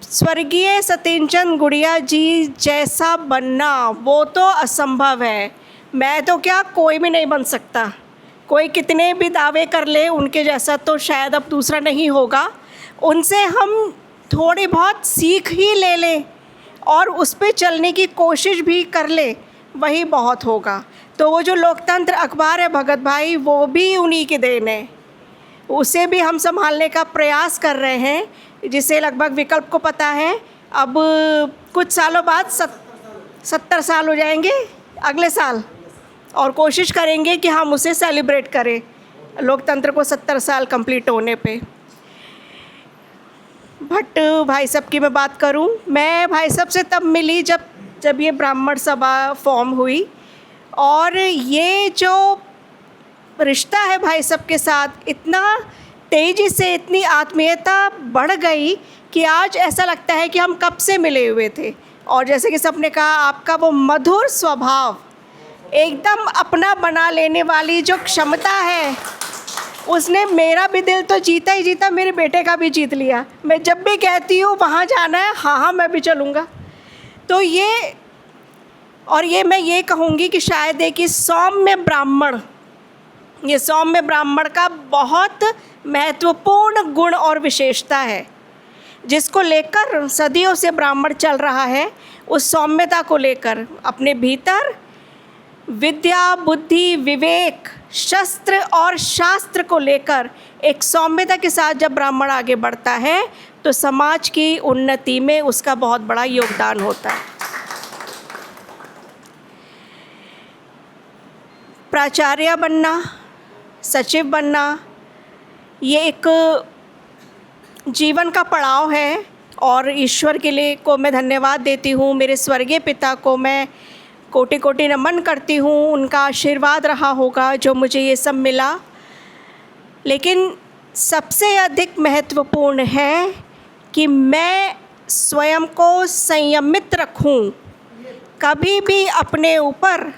स्वर्गीय सतीनचंद गुड़िया जी जैसा बनना वो तो असंभव है। मैं तो क्या, कोई भी नहीं बन सकता। कोई कितने भी दावे कर ले, उनके जैसा तो शायद अब दूसरा नहीं होगा। उनसे हम थोड़ी बहुत सीख ही ले लें और उस पे चलने की कोशिश भी कर ले, वही बहुत होगा। तो वो जो लोकतंत्र अखबार है भगत भाई, वो भी उन्हीं की देन है। उसे भी हम संभालने का प्रयास कर रहे हैं, जिसे लगभग विकल्प को पता है। अब कुछ सालों बाद 70 साल हो जाएंगे अगले साल, और कोशिश करेंगे कि हम उसे सेलिब्रेट करें, लोकतंत्र को 70 साल कंप्लीट होने पे। भट्ट भाई साहब की मैं बात करूं, मैं भाई साहब से तब मिली जब ये ब्राह्मण सभा फॉर्म हुई, और ये जो रिश्ता है भाई साहब के साथ, इतना तेज़ी से इतनी आत्मीयता बढ़ गई कि आज ऐसा लगता है कि हम कब से मिले हुए थे। और जैसे कि सबने कहा, आपका वो मधुर स्वभाव, एकदम अपना बना लेने वाली जो क्षमता है, उसने मेरा भी दिल तो जीता ही जीता, मेरे बेटे का भी जीत लिया। मैं जब भी कहती हूँ वहाँ जाना है, हाँ मैं भी चलूँगा। तो ये मैं ये कहूँगी कि शायद एक सौम्य ब्राह्मण का बहुत महत्वपूर्ण गुण और विशेषता है, जिसको लेकर सदियों से ब्राह्मण चल रहा है। उस सौम्यता को लेकर अपने भीतर विद्या, बुद्धि, विवेक, शस्त्र और शास्त्र को लेकर एक सौम्यता के साथ जब ब्राह्मण आगे बढ़ता है, तो समाज की उन्नति में उसका बहुत बड़ा योगदान होता है। प्राचार्य बनना, सचिव बनना, ये एक जीवन का पड़ाव है, और ईश्वर के लिए को मैं धन्यवाद देती हूँ। मेरे स्वर्गीय पिता को मैं कोटि कोटि नमन करती हूँ। उनका आशीर्वाद रहा होगा जो मुझे ये सब मिला। लेकिन सबसे अधिक महत्वपूर्ण है कि मैं स्वयं को संयमित रखूँ, कभी भी अपने ऊपर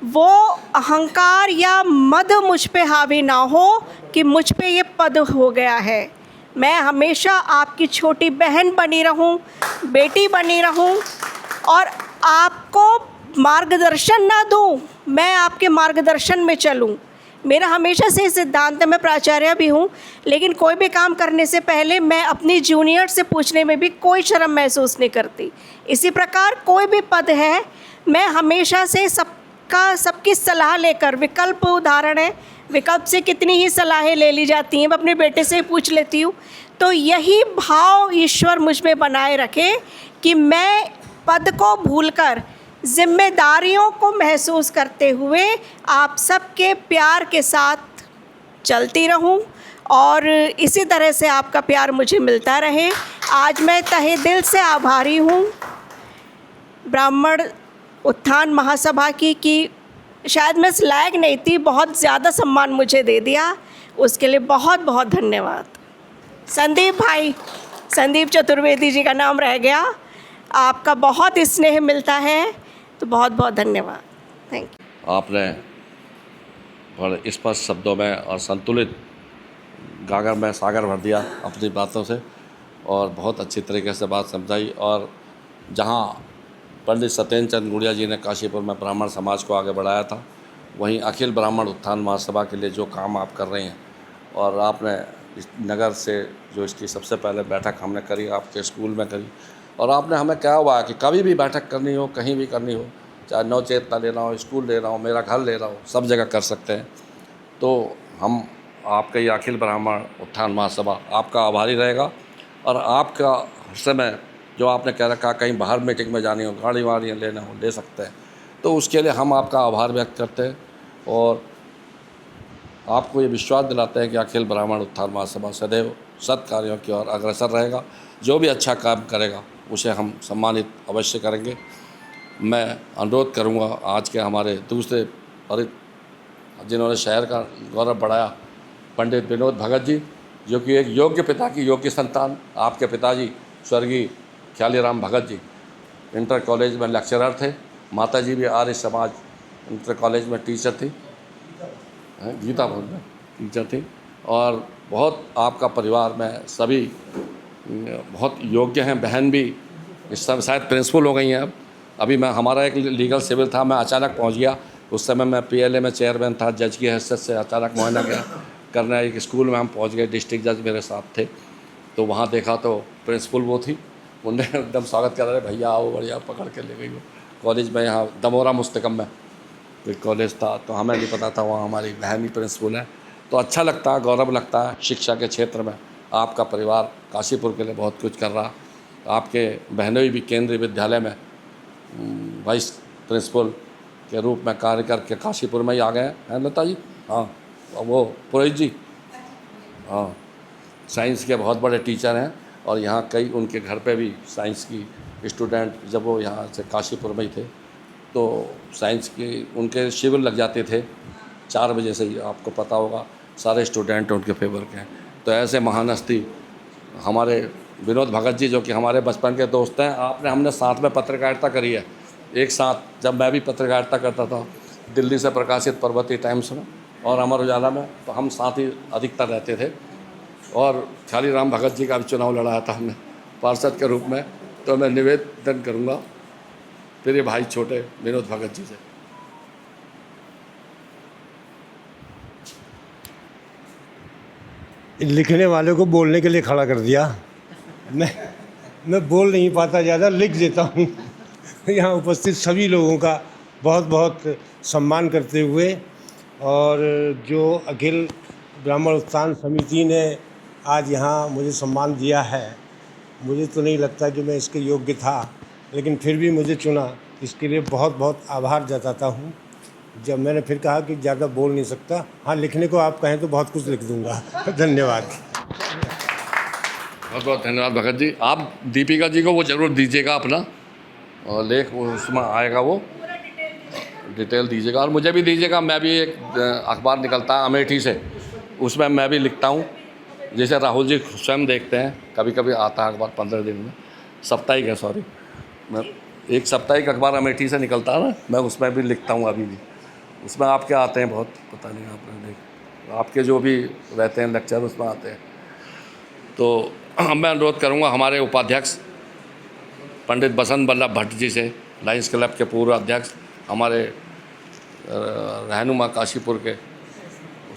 वो अहंकार या मद मुझ पे हावी ना हो कि मुझ पे ये पद हो गया है। मैं हमेशा आपकी छोटी बहन बनी रहूं, बेटी बनी रहूं, और आपको मार्गदर्शन ना दूं, मैं आपके मार्गदर्शन में चलूं। मेरा हमेशा से सिद्धांत है, मैं प्राचार्य भी हूं, लेकिन कोई भी काम करने से पहले मैं अपनी जूनियर से पूछने में भी कोई शर्म महसूस नहीं करती। इसी प्रकार कोई भी पद है, मैं हमेशा से सबकी सलाह लेकर, विकल्प उदाहरण है, विकल्प से कितनी ही सलाहें ले ली जाती हैं, मैं अपने बेटे से पूछ लेती हूँ। तो यही भाव ईश्वर मुझ में बनाए रखे कि मैं पद को भूलकर जिम्मेदारियों को महसूस करते हुए आप सबके प्यार के साथ चलती रहूं, और इसी तरह से आपका प्यार मुझे मिलता रहे। आज मैं तहे दिल से आभारी हूं ब्राह्मण उत्थान महासभा की कि शायद मैं इस लायक नहीं थी, बहुत ज़्यादा सम्मान मुझे दे दिया, उसके लिए बहुत बहुत धन्यवाद। संदीप चतुर्वेदी जी का नाम रह गया, आपका बहुत स्नेह मिलता है, तो बहुत बहुत धन्यवाद। Thank you. आपने बड़े स्पष्ट शब्दों में और संतुलित गागर में सागर भर दिया अपनी बातों से, और बहुत अच्छी तरीके से बात समझाई। और जहाँ पंडित सत्येंद्र गुड़िया जी ने काशीपुर में ब्राह्मण समाज को आगे बढ़ाया था, वहीं अखिल ब्राह्मण उत्थान महासभा के लिए जो काम आप कर रही हैं, और आपने इस नगर से जो इसकी सबसे पहले बैठक हमने करी आपके स्कूल में करी, और आपने हमें क्या हुआ कि कभी भी बैठक करनी हो, कहीं भी करनी हो, चाहे नवचेतना लेना हो, स्कूल लेना हो, मेरा घर लेना हो, सब जगह कर सकते हैं। तो हम आपके ये अखिल ब्राह्मण उत्थान महासभा आपका आभारी रहेगा। और आपका हर समय जो आपने कह रखा, कहीं बाहर मीटिंग में जानी हो, गाड़ी वाड़ियाँ लेना हो, ले सकते हैं, तो उसके लिए हम आपका आभार व्यक्त करते हैं, और आपको ये विश्वास दिलाते हैं कि अखिल ब्राह्मण उत्थान महासभा सदैव सत् कार्यों की ओर अग्रसर रहेगा। जो भी अच्छा काम करेगा उसे हम सम्मानित अवश्य करेंगे। मैं अनुरोध करूंगा आज के हमारे दूसरे परित जिन्होंने शहर का गौरव बढ़ाया, पंडित विनोद भगत जी, जो कि एक योग्य पिता की योग्य संतान, आपके पिताजी स्वर्गीय ख्यालीराम भगत जी इंटर कॉलेज में लेक्चरर थे, माताजी भी आर्य समाज इंटर कॉलेज में टीचर थी, गीता भवन में टीचर थी, और बहुत आपका परिवार में सभी बहुत योग्य हैं। बहन भी इस समय शायद प्रिंसिपल हो गई हैं। अभी मैं हमारा एक लीगल सिविल था, मैं अचानक पहुंच गया, उस समय मैं PLA में चेयरमैन था, जज की हैसियत से अचानक मुआयना गया करना, एक स्कूल में हम पहुंच गए, डिस्ट्रिक्ट जज मेरे साथ थे, तो वहाँ देखा तो प्रिंसिपल वो थी, उन्होंने एकदम स्वागत कर रहे, भैया आओ, बढ़िया, पकड़ के ले गई वो कॉलेज में, यहाँ दमोरा मुस्तकम में कोई कॉलेज था, तो हमें नहीं पता था वहाँ हमारी बहन ही प्रिंसिपल है। तो अच्छा लगता है, गौरव लगता है, शिक्षा के क्षेत्र में आपका परिवार काशीपुर के लिए बहुत कुछ कर रहा। आपके बहनोई भी केंद्रीय विद्यालय में वाइस प्रिंसिपल के रूप में कार्य करके काशीपुर में ही आ गए हैं लता जी। हाँ, वो पुरोहित जी, हाँ, साइंस के बहुत बड़े टीचर हैं, और यहाँ कई उनके घर पे भी साइंस की स्टूडेंट, जब वो यहाँ से काशीपुर में ही थे तो साइंस की उनके शिविर लग जाते थे 4 बजे से ही, आपको पता होगा, सारे स्टूडेंट उनके फेवर के हैं। तो ऐसे महान हस्ती हमारे विनोद भगत जी, जो कि हमारे बचपन के दोस्त हैं, हमने साथ में पत्रकारिता करी है एक साथ, जब मैं भी पत्रकारिता करता था दिल्ली से प्रकाशित पर्वतीय टाइम्स में और अमर उजाला में, तो हम साथ ही अधिकतर रहते थे। और ख्यालीराम भगत जी का भी चुनाव लड़ाया था हमने पार्षद के रूप में। तो मैं निवेदन करूँगा मेरे भाई छोटे विनोद भगत जी से। लिखने वाले को बोलने के लिए खड़ा कर दिया। मैं बोल नहीं पाता, ज़्यादा लिख देता हूँ। यहाँ उपस्थित सभी लोगों का बहुत बहुत सम्मान करते हुए, और जो अखिल ब्राह्मण उत्थान समिति ने आज यहाँ मुझे सम्मान दिया है, मुझे तो नहीं लगता कि मैं इसके योग्य था, लेकिन फिर भी मुझे चुना, इसके लिए बहुत बहुत आभार जताता हूँ। जब मैंने फिर कहा कि ज़्यादा बोल नहीं सकता, हाँ लिखने को आप कहें तो बहुत कुछ लिख दूँगा। धन्यवाद। बहुत बहुत धन्यवाद भगत जी। आप दीपिका जी को वो ज़रूर दीजिएगा अपना और लेख, वो उसमें आएगा, वो डिटेल दीजिएगा, और मुझे भी दीजिएगा। मैं भी एक अखबार निकलता है अमेठी से, उसमें मैं भी लिखता हूँ, जैसे राहुल जी स्वयं देखते हैं, कभी कभी आता है अखबार 15 दिन में, साप्ताहिक है, सॉरी, मैं एक साप्ताहिक अखबार अमेठी से निकलता है ना, मैं उसमें भी लिखता हूँ अभी भी। उसमें आपके आते हैं बहुत, पता नहीं आपने देख, आपके जो भी रहते हैं लेक्चर उसमें आते हैं। तो मैं अनुरोध करूँगा हमारे उपाध्यक्ष पंडित बसंत बल्लभ भट्ट जी से, लायंस क्लब के पूर्व अध्यक्ष, हमारे रहनुमा काशीपुर के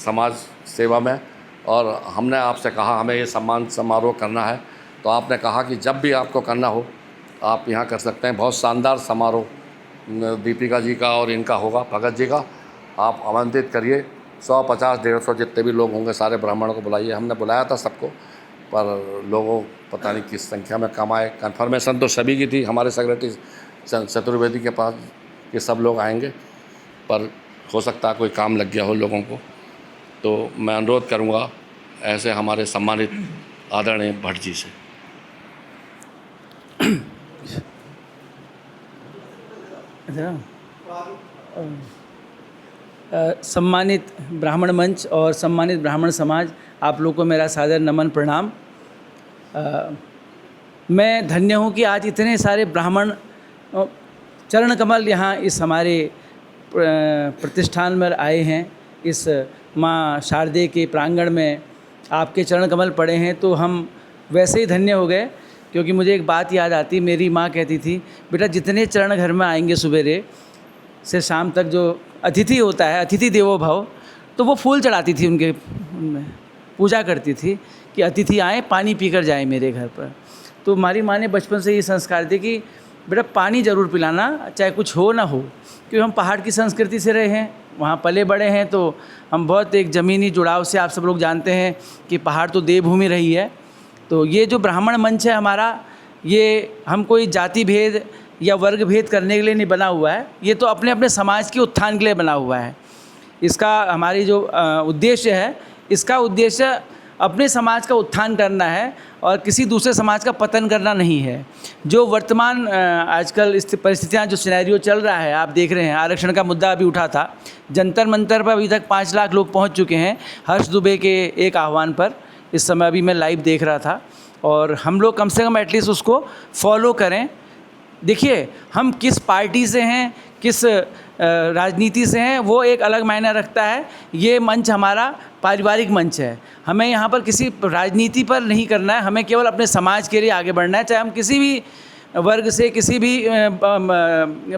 समाज सेवा में, और हमने आपसे कहा हमें ये सम्मान समारोह करना है, तो आपने कहा कि जब भी आपको करना हो आप यहाँ कर सकते हैं। बहुत शानदार समारोह दीपिका जी का और इनका होगा, भगत जी का, आप आमंत्रित करिए। 150, 150 जितने भी लोग होंगे सारे ब्राह्मणों को बुलाइए। हमने बुलाया था सबको, पर लोगों पता नहीं किस संख्या में कम आए। कन्फर्मेशन तो सभी की थी, हमारे सेक्रेटरी चतुर्वेदी के पास कि सब लोग आएंगे, पर हो सकता है कोई काम लग गया हो लोगों को। तो मैं अनुरोध करूँगा ऐसे हमारे सम्मानित आदरणीय भट्ट जी से। सम्मानित ब्राह्मण मंच और सम्मानित ब्राह्मण समाज, आप लोग को मेरा सादर नमन प्रणाम। मैं धन्य हूँ कि आज इतने सारे ब्राह्मण चरण कमल यहाँ इस हमारे प्रतिष्ठान में आए हैं। इस माँ शारदे के प्रांगण में आपके चरण कमल पड़े हैं, तो हम वैसे ही धन्य हो गए। क्योंकि मुझे एक बात याद आती, मेरी माँ कहती थी, बेटा जितने चरण घर में आएंगे सवेरे से शाम तक, जो अतिथि होता है, अतिथि देवो भव, तो वो फूल चढ़ाती थी उनके, उनमें पूजा करती थी कि अतिथि आए पानी पीकर जाए मेरे घर पर। तो हमारी माँ ने बचपन से ये संस्कार दिए कि बेटा पानी ज़रूर पिलाना, चाहे कुछ हो ना हो। क्योंकि हम पहाड़ की संस्कृति से रहे हैं, वहाँ पले बड़े हैं, तो हम बहुत एक ज़मीनी जुड़ाव से, आप सब लोग जानते हैं कि पहाड़ तो देवभूमि रही है। तो ये जो ब्राह्मण मंच है हमारा, ये हम कोई जाति भेद या वर्ग भेद करने के लिए नहीं बना हुआ है, ये तो अपने अपने समाज के उत्थान के लिए बना हुआ है। इसका हमारी जो उद्देश्य है, इसका उद्देश्य अपने समाज का उत्थान करना है और किसी दूसरे समाज का पतन करना नहीं है। जो वर्तमान आजकल इस परिस्थितियाँ, जो सिनेरियो चल रहा है, आप देख रहे हैं, आरक्षण का मुद्दा अभी उठा था, जंतर मंतर पर अभी तक 5 लाख लोग पहुंच चुके हैं हर्ष दुबे के एक आह्वान पर। इस समय अभी मैं लाइव देख रहा था, और हम लोग कम से कम एटलीस्ट उसको फॉलो करें। देखिए, हम किस पार्टी से हैं, किस राजनीति से हैं, वो एक अलग मायने रखता है। ये मंच हमारा पारिवारिक मंच है, हमें यहाँ पर किसी राजनीति पर नहीं करना है, हमें केवल अपने समाज के लिए आगे बढ़ना है, चाहे हम किसी भी वर्ग से, किसी भी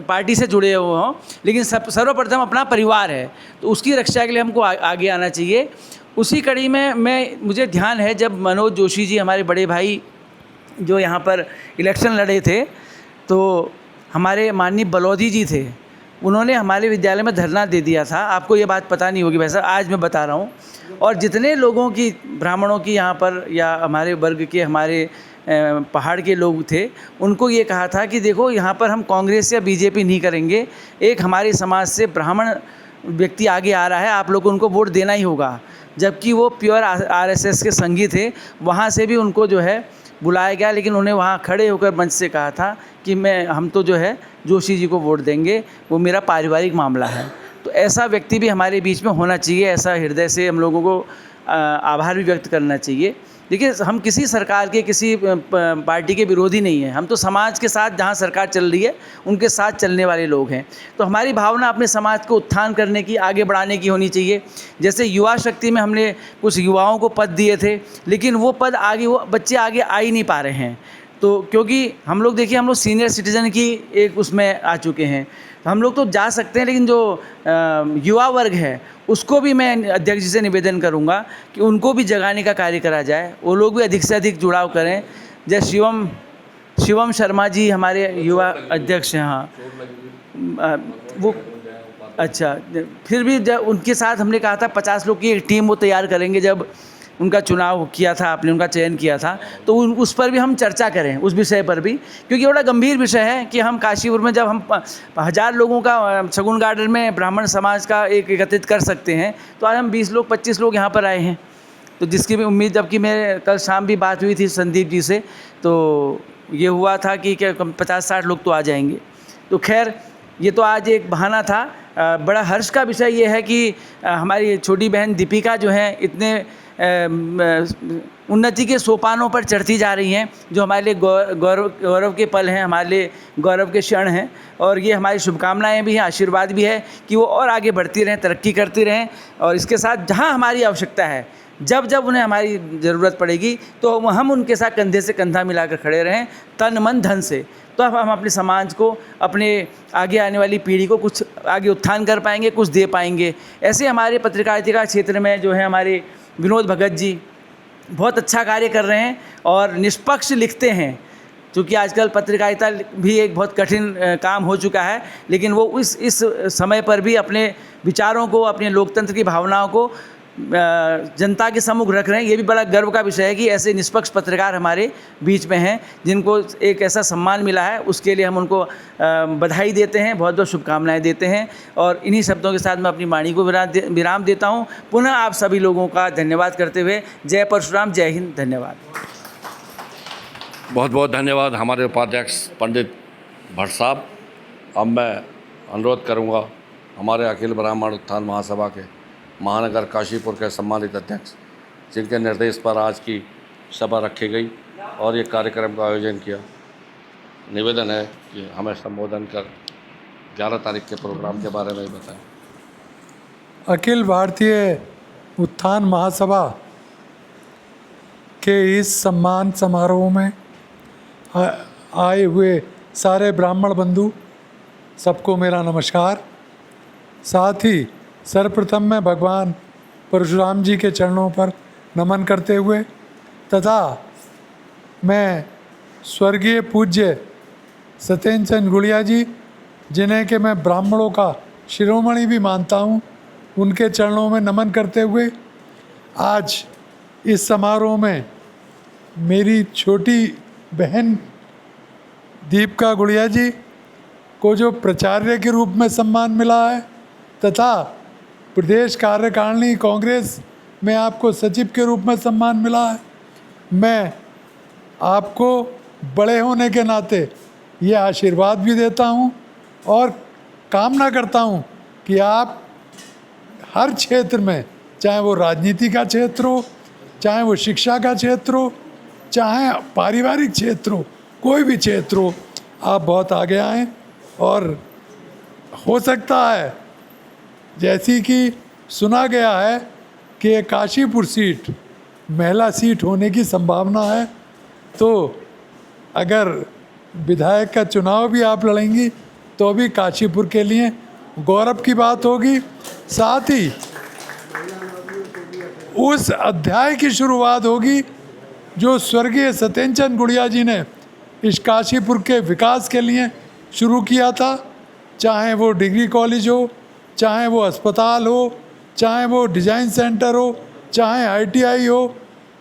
पार्टी से जुड़े हुए हों, लेकिन सर्वप्रथम अपना परिवार है, तो उसकी रक्षा के लिए हमको आगे आना चाहिए। उसी कड़ी में मुझे ध्यान है, जब मनोज जोशी जी, हमारे बड़े भाई, जो यहाँ पर इलेक्शन लड़े थे, तो हमारे माननीय बलौदी जी थे, उन्होंने हमारे विद्यालय में धरना दे दिया था। आपको ये बात पता नहीं होगी वैसा, आज मैं बता रहा हूँ। और जितने लोगों की, ब्राह्मणों की यहाँ पर, या हमारे वर्ग के, हमारे पहाड़ के लोग थे, उनको ये कहा था कि देखो, यहाँ पर हम कांग्रेस या बीजेपी नहीं करेंगे, एक हमारे समाज से ब्राह्मण व्यक्ति आगे आ रहा है, आप लोग को उनको वोट देना ही होगा। जबकि वो प्योर आरएसएस के संगी थे, वहाँ से भी उनको जो है बुलाया गया, लेकिन उन्हें वहाँ खड़े होकर मंच से कहा था कि हम तो जो है जोशी जी को वोट देंगे, वो मेरा पारिवारिक मामला है। तो ऐसा व्यक्ति भी हमारे बीच में होना चाहिए, ऐसा हृदय से हम लोगों को आभार भी व्यक्त करना चाहिए। देखिए, हम किसी सरकार के, किसी पार्टी के विरोधी नहीं हैं, हम तो समाज के साथ, जहाँ सरकार चल रही है उनके साथ चलने वाले लोग हैं। तो हमारी भावना अपने समाज को उत्थान करने की, आगे बढ़ाने की होनी चाहिए। जैसे युवा शक्ति में हमने कुछ युवाओं को पद दिए थे, लेकिन वो पद आगे, वो बच्चे आगे आ ही नहीं पा रहे हैं। तो क्योंकि हम लोग, देखिए, हम लोग सीनियर सिटीज़न की एक उसमें आ चुके हैं, तो हम लोग तो जा सकते हैं, लेकिन जो युवा वर्ग है, उसको भी मैं अध्यक्ष जी से निवेदन करूंगा कि उनको भी जगाने का कार्य करा जाए, वो लोग भी अधिक से अधिक जुड़ाव करें। जैसे शिवम शर्मा जी हमारे युवा अध्यक्ष हैं, हाँ, वो अच्छा, फिर भी जब उनके साथ हमने कहा था 50 लोग की एक टीम वो तैयार करेंगे, जब उनका चुनाव किया था, आपने उनका चयन किया था, तो उस पर भी हम चर्चा करें, उस विषय पर भी, क्योंकि बड़ा गंभीर विषय है कि हम काशीपुर में जब हम 1000 लोगों का शगुन गार्डन में ब्राह्मण समाज का एक एकत्रित कर सकते हैं, तो आज हम 20 लोग 25 लोग यहाँ पर आए हैं। तो जिसकी भी उम्मीद, जबकि मैं कल शाम भी बात हुई थी संदीप जी से, तो ये हुआ था कि 50-60 लोग तो आ जाएंगे। तो खैर, ये तो आज एक बहाना था। बड़ा हर्ष का विषय ये है कि हमारी छोटी बहन दीपिका जो है, इतने उन्नति के सोपानों पर चढ़ती जा रही हैं, जो हमारे लिए गौरव के पल हैं, हमारे लिए गौरव के क्षण हैं। और ये हमारी शुभकामनाएं भी हैं, आशीर्वाद भी है कि वो और आगे बढ़ती रहें, तरक्की करती रहें। और इसके साथ जहां हमारी आवश्यकता है, जब जब उन्हें हमारी ज़रूरत पड़ेगी, तो हम उनके साथ कंधे से कंधा मिलाकर खड़े रहें, तन मन धन से। तो अब हम अपने समाज को, अपने आगे आने वाली पीढ़ी को कुछ आगे उत्थान कर पाएंगे, कुछ दे पाएंगे। ऐसे हमारे पत्रकारिता क्षेत्र में जो है हमारे विनोद भगत जी बहुत अच्छा कार्य कर रहे हैं और निष्पक्ष लिखते हैं। क्योंकि आजकल पत्रकारिता भी एक बहुत कठिन काम हो चुका है, लेकिन वो इस समय पर भी अपने विचारों को, अपने लोकतंत्र की भावनाओं को जनता के सम्मुख रख रहे हैं। ये भी बड़ा गर्व का विषय है कि ऐसे निष्पक्ष पत्रकार हमारे बीच में हैं, जिनको एक ऐसा सम्मान मिला है। उसके लिए हम उनको बधाई देते हैं, बहुत बहुत शुभकामनाएं देते हैं। और इन्हीं शब्दों के साथ मैं अपनी वाणी को विराम देता हूं। पुनः आप सभी लोगों का धन्यवाद करते हुए जय परशुराम, जय हिंद, धन्यवाद। बहुत बहुत धन्यवाद हमारे उपाध्यक्ष पंडित भट्ट साहब। अब मैं अनुरोध करूंगा हमारे अखिल ब्राह्मण उत्थान महासभा के महानगर काशीपुर के सम्मानित अध्यक्ष, जिनके निर्देश पर आज की सभा रखी गई और ये कार्यक्रम का आयोजन किया, निवेदन है कि हमें संबोधन कर 11 तारीख के प्रोग्राम के बारे में ही बताएं। अखिल भारतीय उत्थान महासभा के इस सम्मान समारोह में आए हुए सारे ब्राह्मण बंधु सबको मेरा नमस्कार। साथ ही सर्वप्रथम मैं भगवान परशुराम जी के चरणों पर नमन करते हुए तथा मैं स्वर्गीय पूज्य सत्येंद्र चंद गुड़िया जी, जिन्हें कि मैं ब्राह्मणों का शिरोमणि भी मानता हूँ, उनके चरणों में नमन करते हुए आज इस समारोह में मेरी छोटी बहन दीपिका गुड़िया जी को जो प्राचार्य के रूप में सम्मान मिला है तथा प्रदेश कार्यकारिणी कांग्रेस में आपको सचिव के रूप में सम्मान मिला है। मैं आपको बड़े होने के नाते ये आशीर्वाद भी देता हूँ और कामना करता हूँ कि आप हर क्षेत्र में, चाहे वो राजनीति का क्षेत्र हो, चाहे वो शिक्षा का क्षेत्र हो, चाहे पारिवारिक क्षेत्र हो, कोई भी क्षेत्र हो, आप बहुत आगे आएँ। और हो सकता है, जैसी कि सुना गया है कि ये काशीपुर सीट महिला सीट होने की संभावना है, तो अगर विधायक का चुनाव भी आप लड़ेंगी तो भी काशीपुर के लिए गौरव की बात होगी। साथ ही उस अध्याय की शुरुआत होगी जो स्वर्गीय सत्येंद्र चंद गुड़िया जी ने इस काशीपुर के विकास के लिए शुरू किया था। चाहे वो डिग्री कॉलेज हो, चाहे वो अस्पताल हो, चाहे वो डिज़ाइन सेंटर हो, चाहे ITI हो,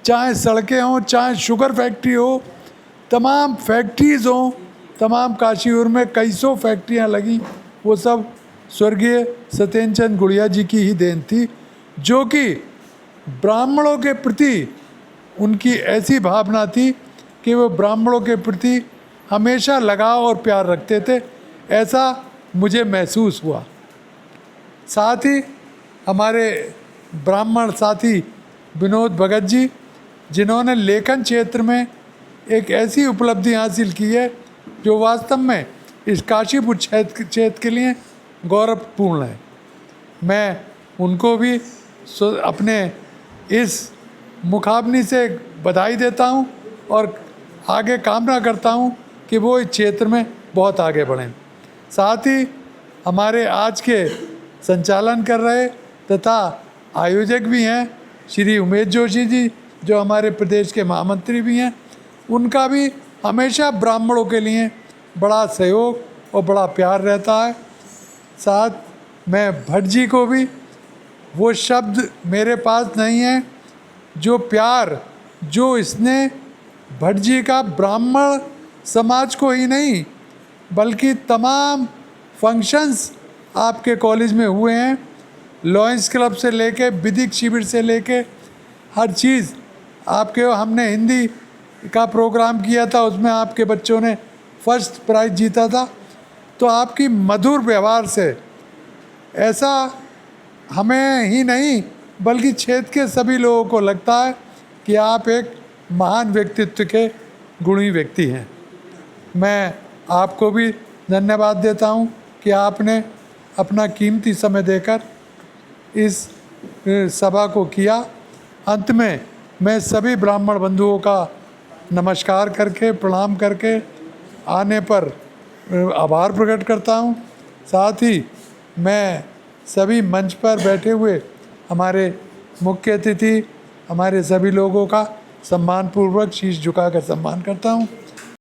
चाहे सड़कें हों, चाहे शुगर फैक्ट्री हो, तमाम फैक्ट्रीज़ हों, तमाम काशीपुर में कई सौ फैक्ट्रियाँ लगी, वो सब स्वर्गीय सत्येंद्र चंद गुड़िया जी की ही देन थी, जो कि ब्राह्मणों के प्रति उनकी ऐसी भावना थी कि वो ब्राह्मणों के प्रति हमेशा लगाव और प्यार रखते थे, ऐसा मुझे महसूस हुआ। साथ ही हमारे ब्राह्मण साथी विनोद भगत जी, जिन्होंने लेखन क्षेत्र में एक ऐसी उपलब्धि हासिल की है जो वास्तव में इस काशीपुर क्षेत्र के लिए गौरवपूर्ण है। मैं उनको भी अपने इस मुखाग्नि से बधाई देता हूं और आगे कामना करता हूं कि वो इस क्षेत्र में बहुत आगे बढ़ें। साथ ही हमारे आज के संचालन कर रहे तथा आयोजक भी हैं श्री उमेश जोशी जी, जो हमारे प्रदेश के महामंत्री भी हैं, उनका भी हमेशा ब्राह्मणों के लिए बड़ा सहयोग और बड़ा प्यार रहता है। साथ मैं भट्ट जी को भी, वो शब्द मेरे पास नहीं है जो प्यार जो इसने भट्ट जी का ब्राह्मण समाज को ही नहीं बल्कि तमाम फंक्शंस आपके कॉलेज में हुए हैं, लॉयंस क्लब से लेके विधिक शिविर से लेके हर चीज़ आपके, हमने हिंदी का प्रोग्राम किया था, उसमें आपके बच्चों ने फर्स्ट प्राइज़ जीता था। तो आपकी मधुर व्यवहार से ऐसा हमें ही नहीं बल्कि क्षेत्र के सभी लोगों को लगता है कि आप एक महान व्यक्तित्व के गुणी व्यक्ति हैं। मैं आपको भी धन्यवाद देता हूं कि आपने अपना कीमती समय देकर इस सभा को किया। अंत में मैं सभी ब्राह्मण बंधुओं का नमस्कार करके, प्रणाम करके आने पर आभार प्रकट करता हूं। साथ ही मैं सभी मंच पर बैठे हुए हमारे मुख्य अतिथि, हमारे सभी लोगों का सम्मानपूर्वक शीश झुकाकर सम्मान करता हूं।